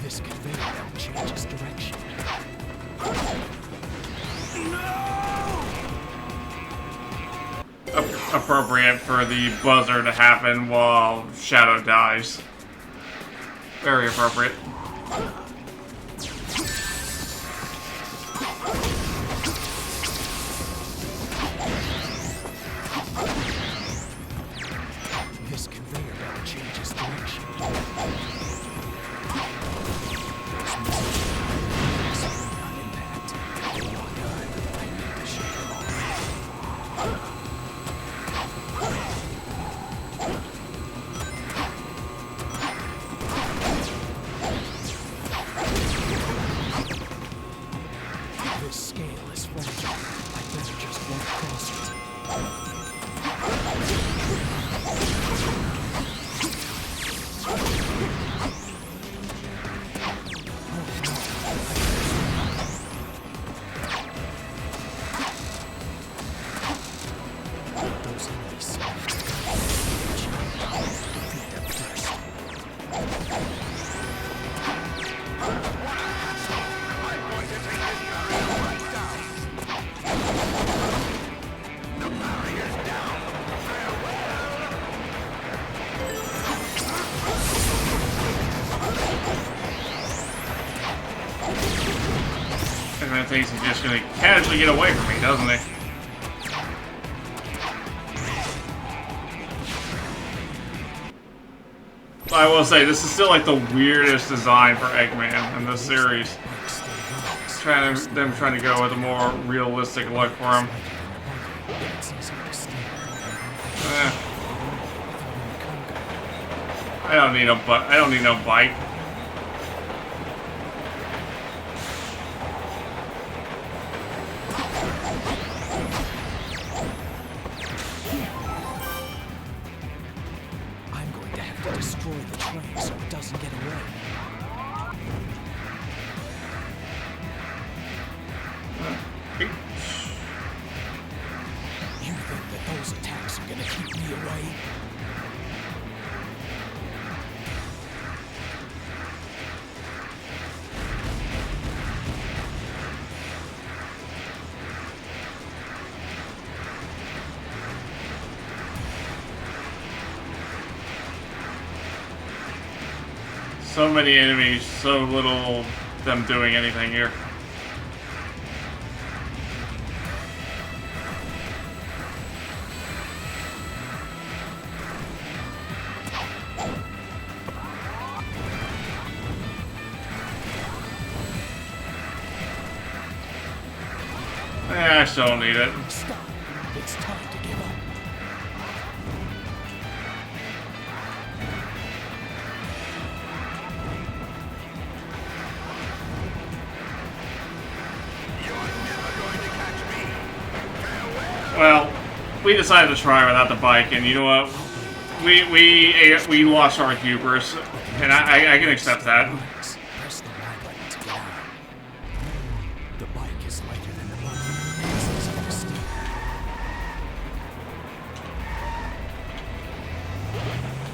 This conveyor belt changes direction. Appropriate for the buzzer to happen while Shadow dies. Very appropriate. This conveyor belt changes direction. Impact. They will die. I need to shake them off. This scale is fragile. I better just walk across it. Those enemies smell. Defeat them first. And then thinks he's just gonna casually get away from me, doesn't he? I will say, this is still like the weirdest design for Eggman in this series. Them trying to go with a more realistic look for him. I don't need no bike. I'm going to have to destroy the train so it doesn't get away. You think that those attacks are gonna keep me away? So many enemies, so little them doing anything here. I still don't need it. Stop. It's time to give up. You're never going to catch me. Well, we decided to try without the bike, and you know what? We lost our hubris, and I can accept that. Press the Y button to get out. The bike is lighter than the button. It's easier to steer.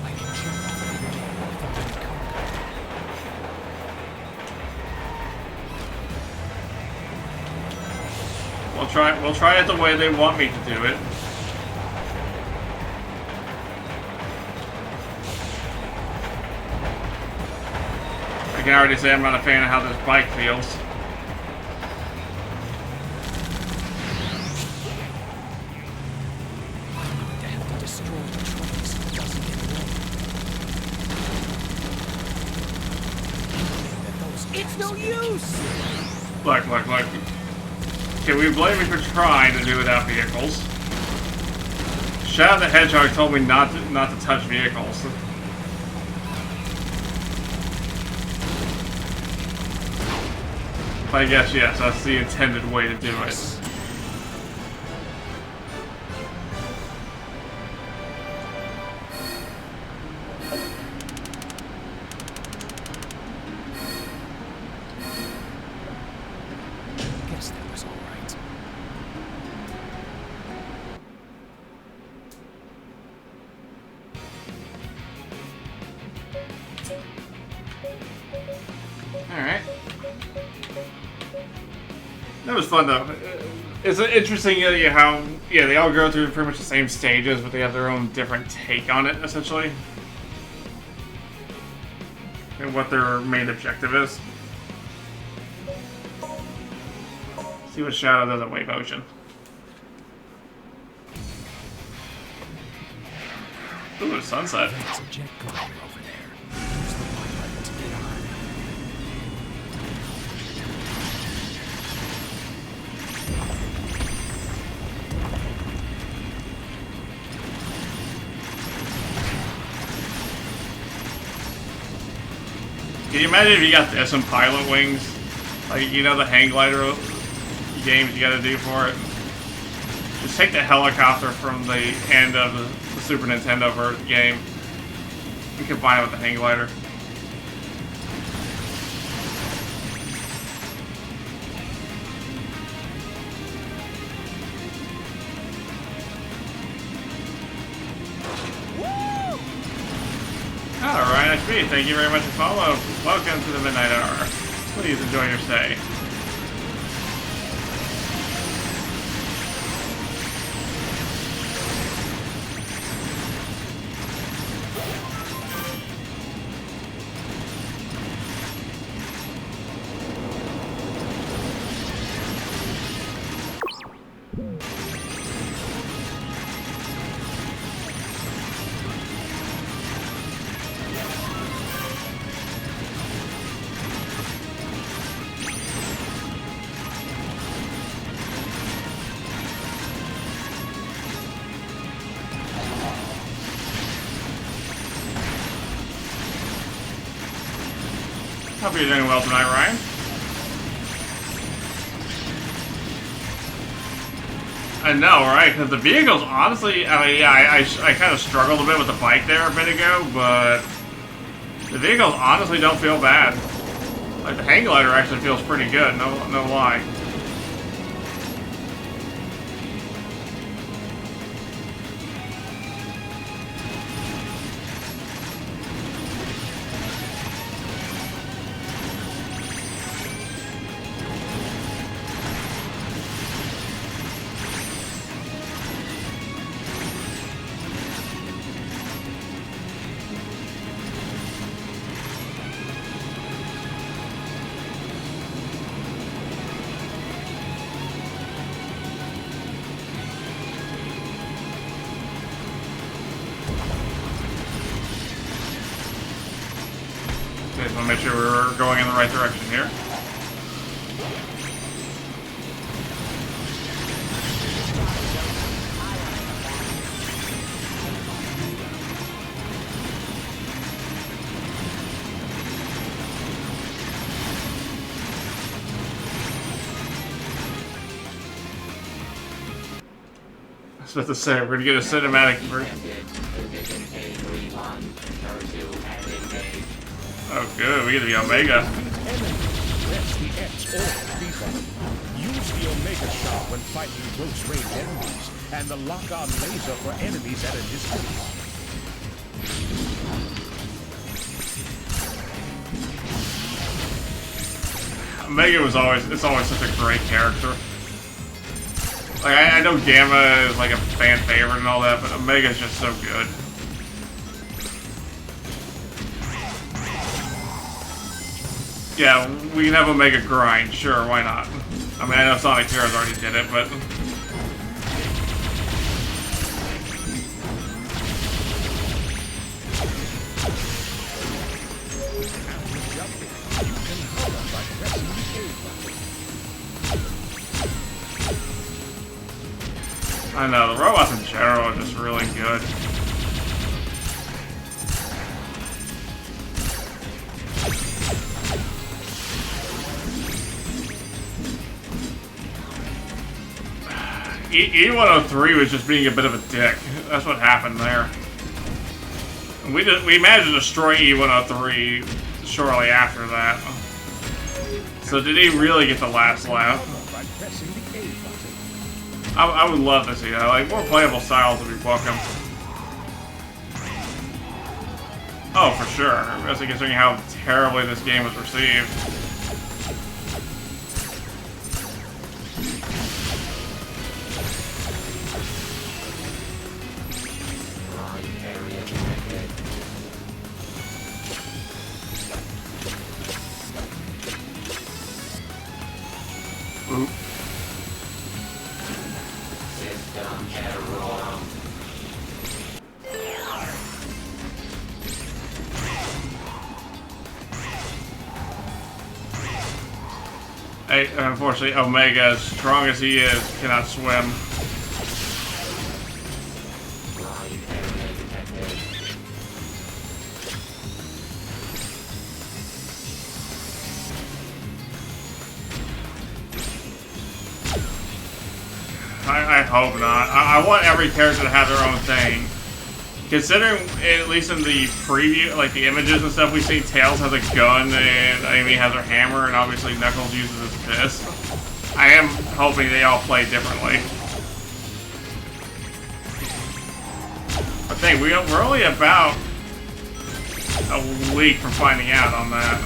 I can jump off the wall without any contact. We'll try it the way they want me to do it. I can already say I'm not a fan of how this bike feels. I'm going to have to destroy the truck so it doesn't get away. It's no use! Look. Can we blame me for trying to do without vehicles? Shadow the Hedgehog told me not to touch vehicles. But I guess, yes, that's the intended way to do it. Guess that was all right. Alright. That was fun, though. It's interesting how, they all go through pretty much the same stages, but they have their own different take on it, essentially. And what their main objective is. See what Shadow does at wave motion. Ooh, a sunset. That's a jet glider over there. Use the Y button to get on. Can you imagine if you got this in Pilot Wings? Like, you know the hang glider games you gotta do for it? Just take the helicopter from the end of the Super Nintendo game and combine it with the hang glider. Alright, XP, thank you very much for follow. Welcome to the Midnight Hour. Please enjoy your stay. Hope you're doing well tonight, Ryan. I know, right? Because the vehicles, honestly, I mean, yeah, I kind of struggled a bit with the bike there a bit ago, but the vehicles honestly don't feel bad. Like, the hang glider actually feels pretty good, no lie. Okay, so I'll make sure we're going in the right direction here. I was about to say, we're gonna get a cinematic version. Oh, good. We get to be Omega. Press the X or B button. Use the Omega shot when fighting close-range enemies, and the lock-on laser for enemies at a distance. Omega was always such a great character. Like I know Gamma is like a fan favorite and all that, but Omega's just so good. Yeah, we can have Omega grind, sure, why not? I mean, I know Sonic Heroes already did it, but... I know, the robots in general are just really good. E103 was just being a bit of a dick. That's what happened there. We managed to destroy E103 shortly after that. So did he really get the last laugh? I would love to see that. Like, more playable styles would be welcome. Oh, for sure. Especially considering how terribly this game was received. Oop. Hey, unfortunately, Omega, as strong as he is, cannot swim. I hope not. I want every character to have their own thing. Considering, at least in the preview, like the images and stuff, we've seen Tails has a gun and Amy has her hammer, and obviously Knuckles uses his fist. I am hoping they all play differently. But dang, we're only about a week from finding out on that.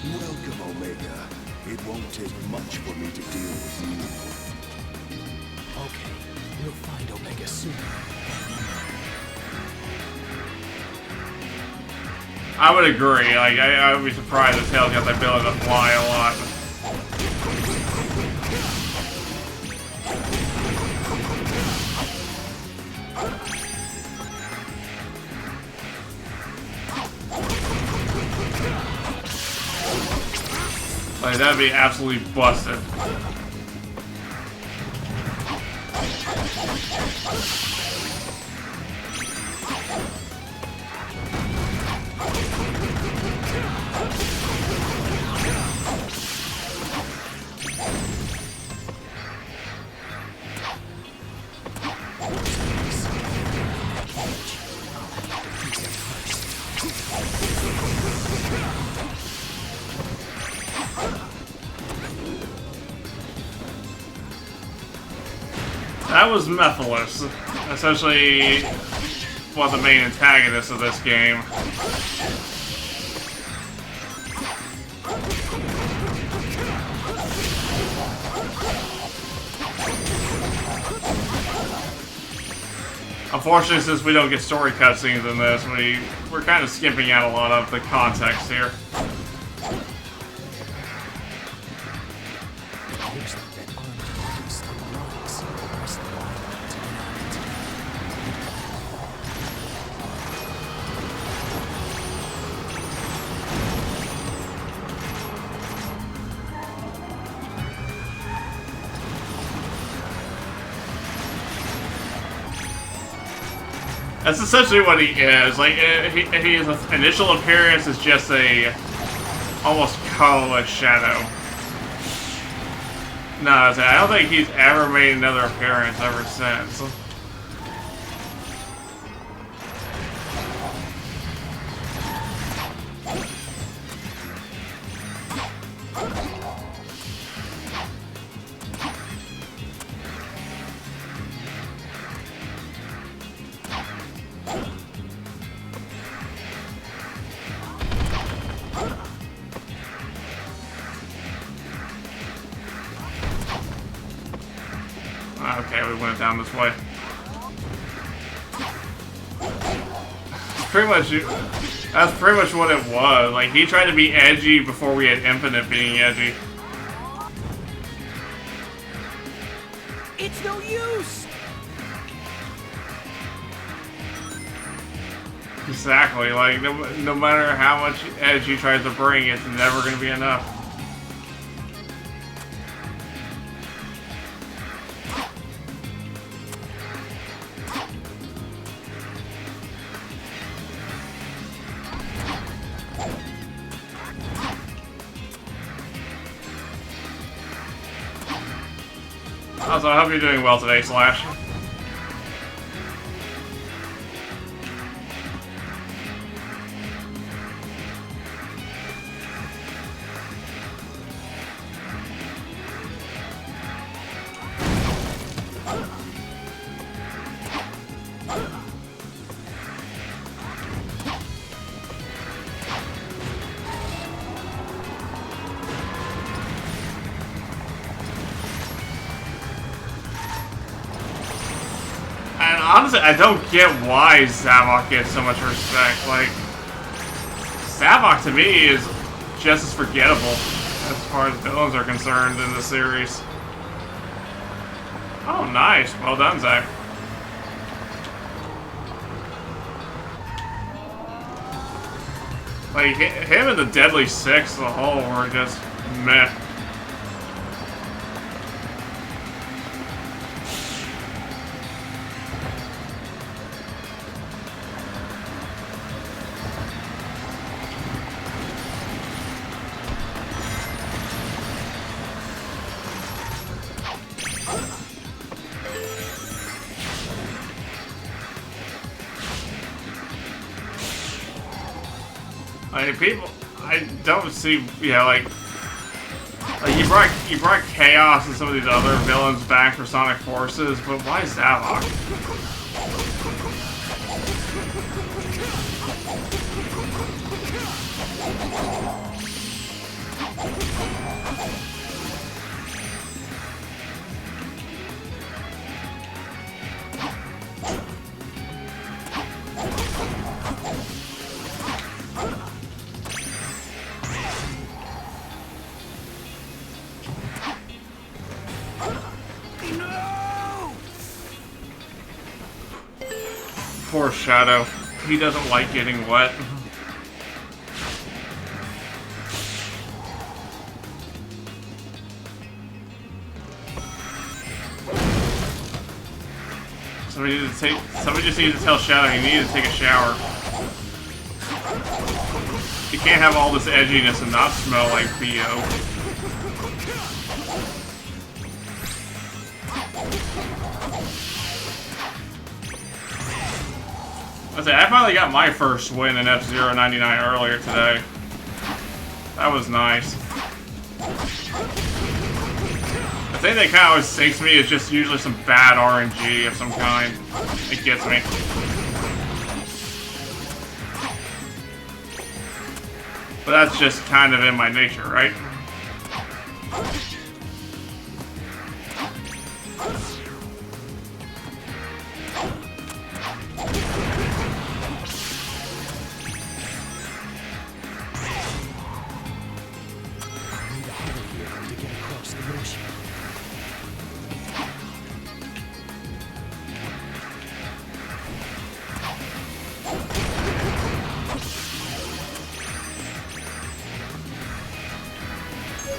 Welcome, Omega. It won't take much for me to deal with you. Okay, we'll find Omega soon. I would agree. Like, I would be surprised if Tails got the ability to fly a lot. Like, that'd be absolutely busted. That was Methyllus, essentially one of the main antagonists of this game. Unfortunately, since we don't get story cutscenes in this, we're kind of skipping out a lot of the context here. That's essentially what he is. Like, his initial appearance is just a almost colorless shadow. No, I don't think he's ever made another appearance ever since. Okay, we went down this way. That's pretty much what it was. Like, he tried to be edgy before we had Infinite being edgy. It's no use! Exactly. Like, no matter how much edge he tries to bring, it's never going to be enough. Also, I hope you're doing well today, Slash. And honestly, I don't get why Zavok gets so much respect. Like, Zavok to me is just as forgettable as far as villains are concerned in the series. Oh, nice. Well done, Zach. Like, him and the Deadly Six as a whole were just meh. Like, people, I don't see, yeah, like you brought Chaos and some of these other villains back for Sonic Forces, but why Zavok? Poor Shadow. He doesn't like getting wet. Somebody just needs to tell Shadow he needs to take a shower. He can't have all this edginess and not smell like BO. I finally got my first win in F-Zero 99 earlier today. That was nice. The thing that kind of always sinks me is just usually some bad RNG of some kind. It gets me. But that's just kind of in my nature, right?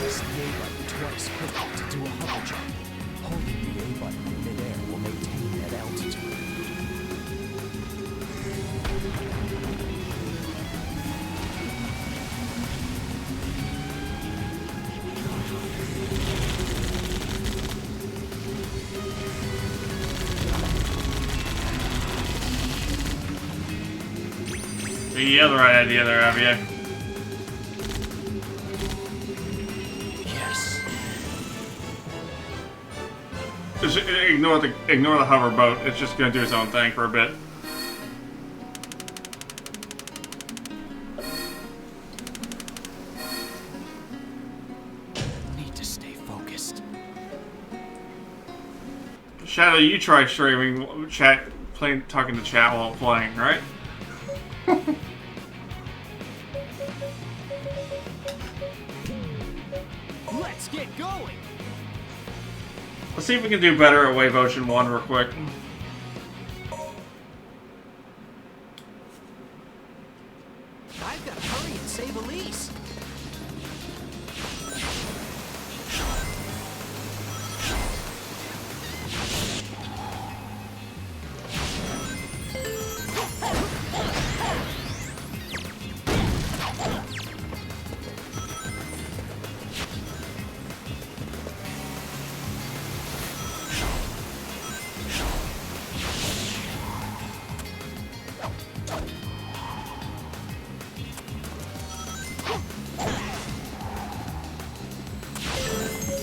Press the A button twice quickly to do a hover jump. Holding the A button in midair will maintain that altitude. Yeah, the right idea there, have you? Yes. Just ignore the hoverboat. It's just gonna do its own thing for a bit. Need to stay focused. Shadow, you try streaming chat, talking to chat while playing, right? Let's get going! Let's see if we can do better at Wave Ocean 1 real quick. I've got to hurry and save Elise.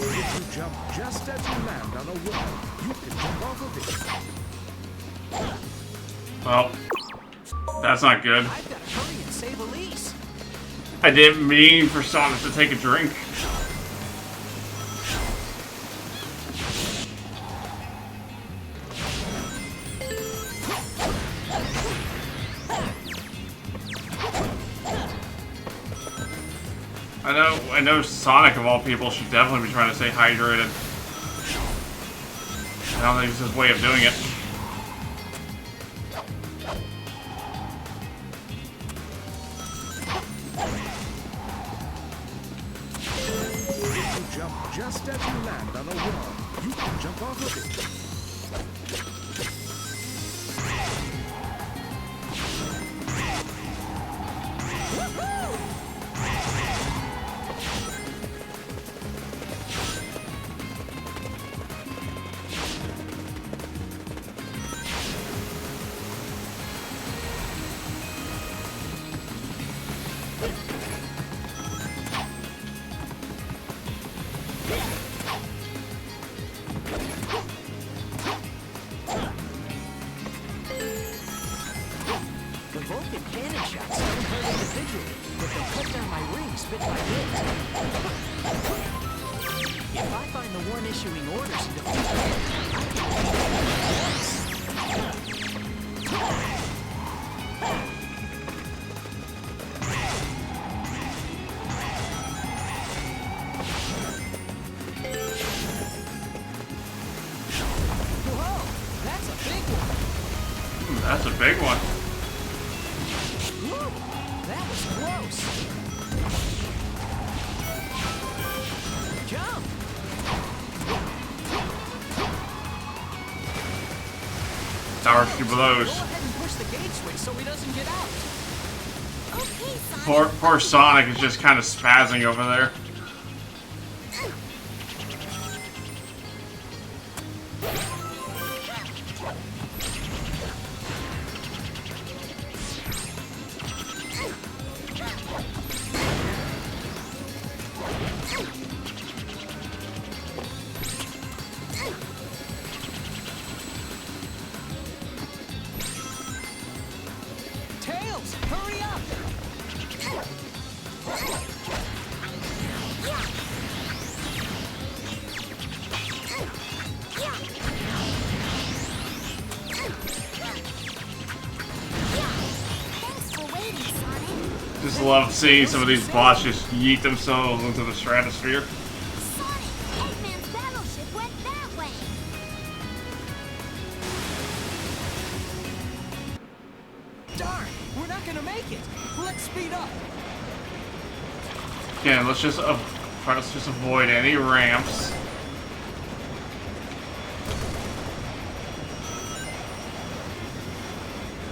If you jump just as you land on a wall, you can jump off of it. Well, that's not good. I've got to hurry and save Elise. I didn't mean for Sonic to take a drink. I know Sonic of all people should definitely be trying to stay hydrated. I don't think it's his way of doing it. If you jump just as you land on a wall, you can jump off of it. The Vulcan cannon shots don't hurt individually, but they'll cut down my rings bit by bit. If I find the one issuing orders and defeat them, I can Whoa! That's a big one! That's a big one. Woo! That was close! Jump! Tower she blows. Go ahead and push the gate switch so he doesn't get out. Okay, Sonic. Poor Sonic is just kind of spazzing over there. Tails, hurry up! Thanks for waiting, Sonic. Just love seeing some of these bots just yeet themselves into the stratosphere. Sonic, Eggman's battleship went that way. Darn, we're not gonna make it. Let's speed up. Again, let's just avoid any ramps.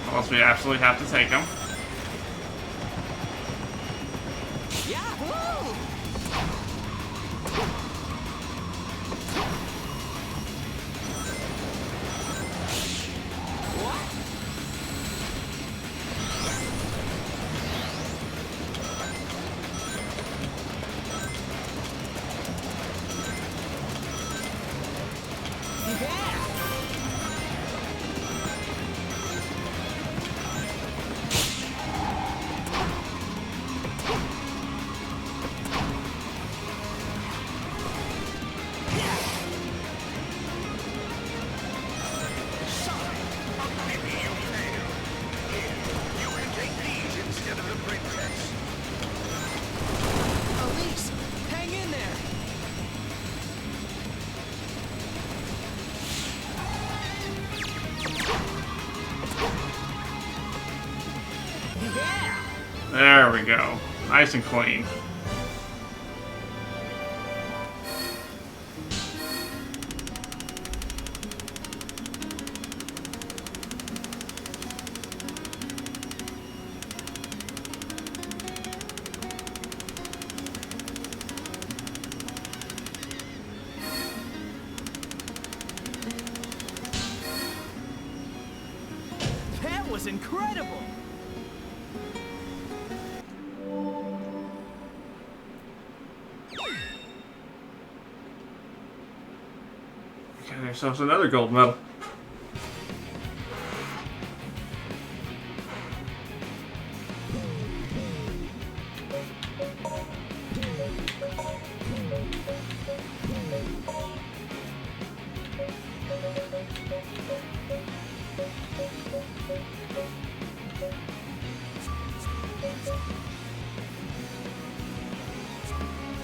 Unless we absolutely have to take them. Yahoo! What? There we go. Nice and clean. That was incredible! Got ourselves another gold medal.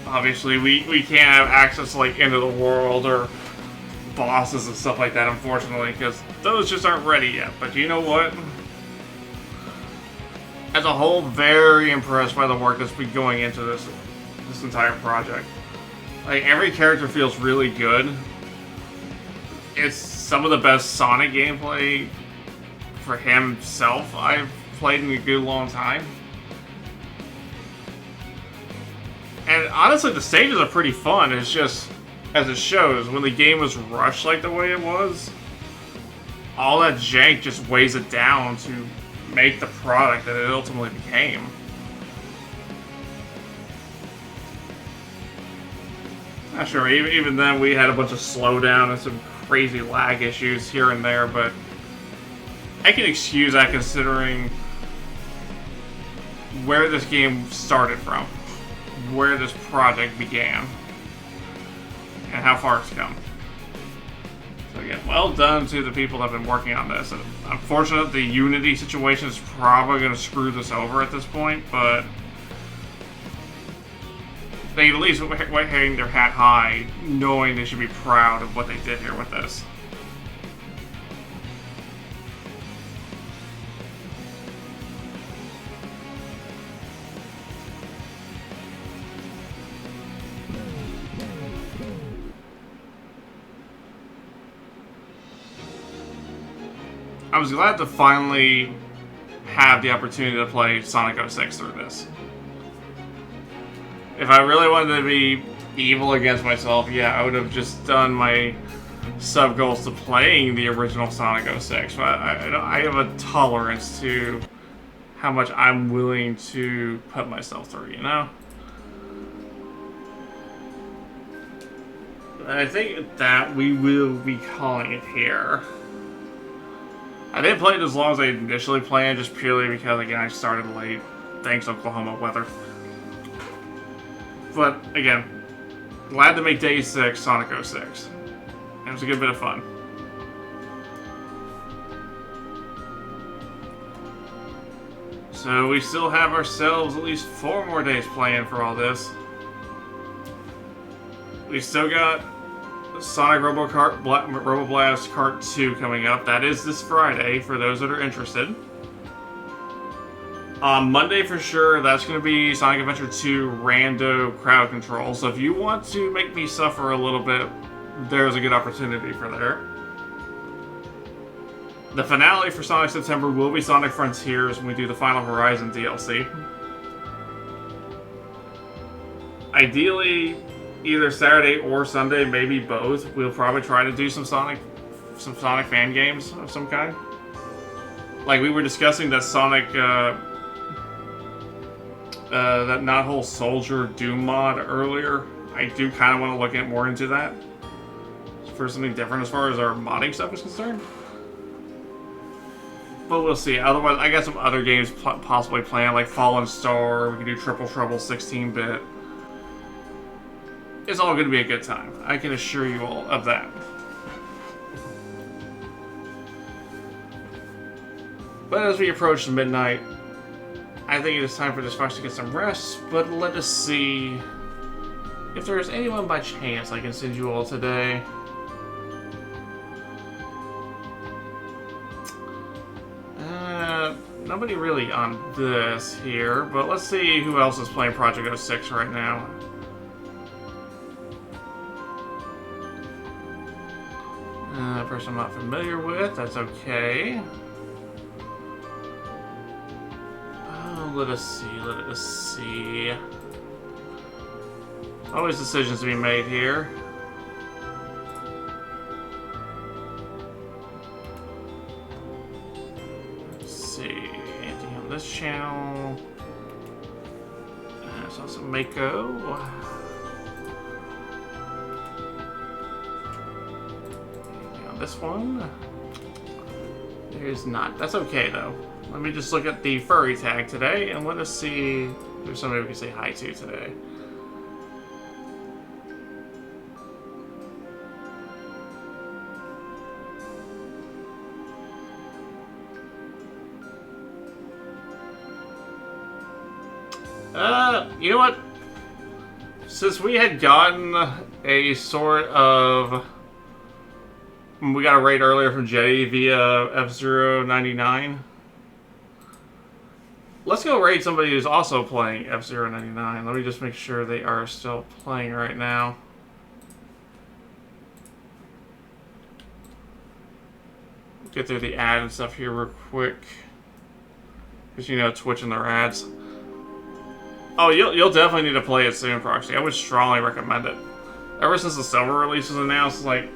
Obviously, we can't have access to, like, end of the world or bosses and stuff like that, unfortunately, because those just aren't ready yet. But you know what? As a whole, very impressed by the work that's been going into this entire project. Like, every character feels really good. It's some of the best Sonic gameplay for himself I've played in a good long time. And honestly, the stages are pretty fun. It's just, as it shows, when the game was rushed like the way it was, all that jank just weighs it down to make the product that it ultimately became. Not sure, even then we had a bunch of slowdown and some crazy lag issues here and there, but I can excuse that considering where this game started from, where this project began, and how far it's come. So again, well done to the people that have been working on this. And unfortunately, the Unity situation is probably going to screw this over at this point, but they at least were hanging their hat high, knowing they should be proud of what they did here with this. I was glad to finally have the opportunity to play Sonic 06 through this. If I really wanted to be evil against myself, yeah, I would have just done my sub-goals to playing the original Sonic 06. But I have a tolerance to how much I'm willing to put myself through, you know? I think that we will be calling it here. I didn't play it as long as I initially planned, just purely because, again, I started late, thanks to Oklahoma weather. But, again, glad to make Day 6 Sonic 06. It was a good bit of fun. So we still have ourselves at least 4 more days playing for all this. We still got Sonic Robo Blast Kart 2 coming up. That is this Friday, for those that are interested. On Monday, for sure, that's going to be Sonic Adventure 2 Rando Crowd Control. So if you want to make me suffer a little bit, there's a good opportunity for there. The finale for Sonic September will be Sonic Frontiers when we do the Final Horizon DLC. Ideally, either Saturday or Sunday, maybe both. We'll probably try to do some Sonic fan games of some kind. Like we were discussing that Sonic, that Knothole Soldier Doom mod earlier. I do kind of want to look at more into that for something different as far as our modding stuff is concerned. But we'll see. Otherwise, I got some other games possibly planned, like Fallen Star. We can do Triple Trouble 16-bit. It's all going to be a good time. I can assure you all of that. But as we approach midnight, I think it is time for this Fox to get some rest. But let us see if there is anyone by chance I can send you all today. nobody really on this here, but let's see who else is playing Project 06 right now. A person I'm not familiar with, that's okay. Oh, let us see. Always decisions to be made here. Let's see, anything on this channel? There's also Mako. This one? There's not. That's okay though. Let me just look at the furry tag today and let us see if there's somebody we can say hi to today. You know what? Since we had gotten a sort of... We got a raid earlier from Jetty via F099. Let's go raid somebody who's also playing F099. Let me just make sure they are still playing right now. Get through the ad and stuff here real quick. Because you know, Twitch and their ads. Oh, you'll definitely need to play it soon, Proxy. I would strongly recommend it. Ever since the Silver release was announced, like,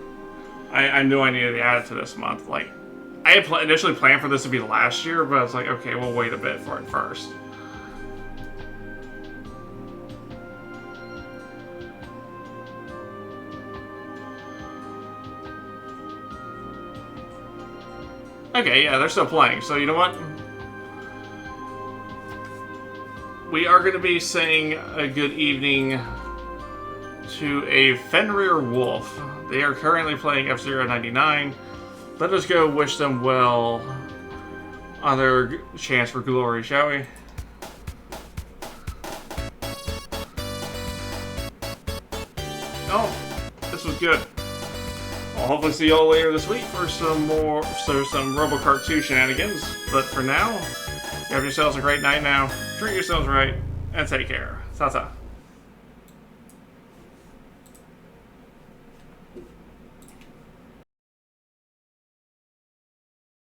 I knew I needed to add it to this month. Like, I had initially planned for this to be last year, but I was like, okay, we'll wait a bit for it first. Okay, yeah, they're still playing, so you know what? We are going to be saying a good evening to a Fenrir Wolf. They are currently playing F099. Let us go wish them well on their chance for glory, shall we? Oh, this was good. I'll hopefully see y'all later this week for some RoboKart 2 shenanigans. But for now, have yourselves a great night now. Treat yourselves right, and take care. Ta-ta.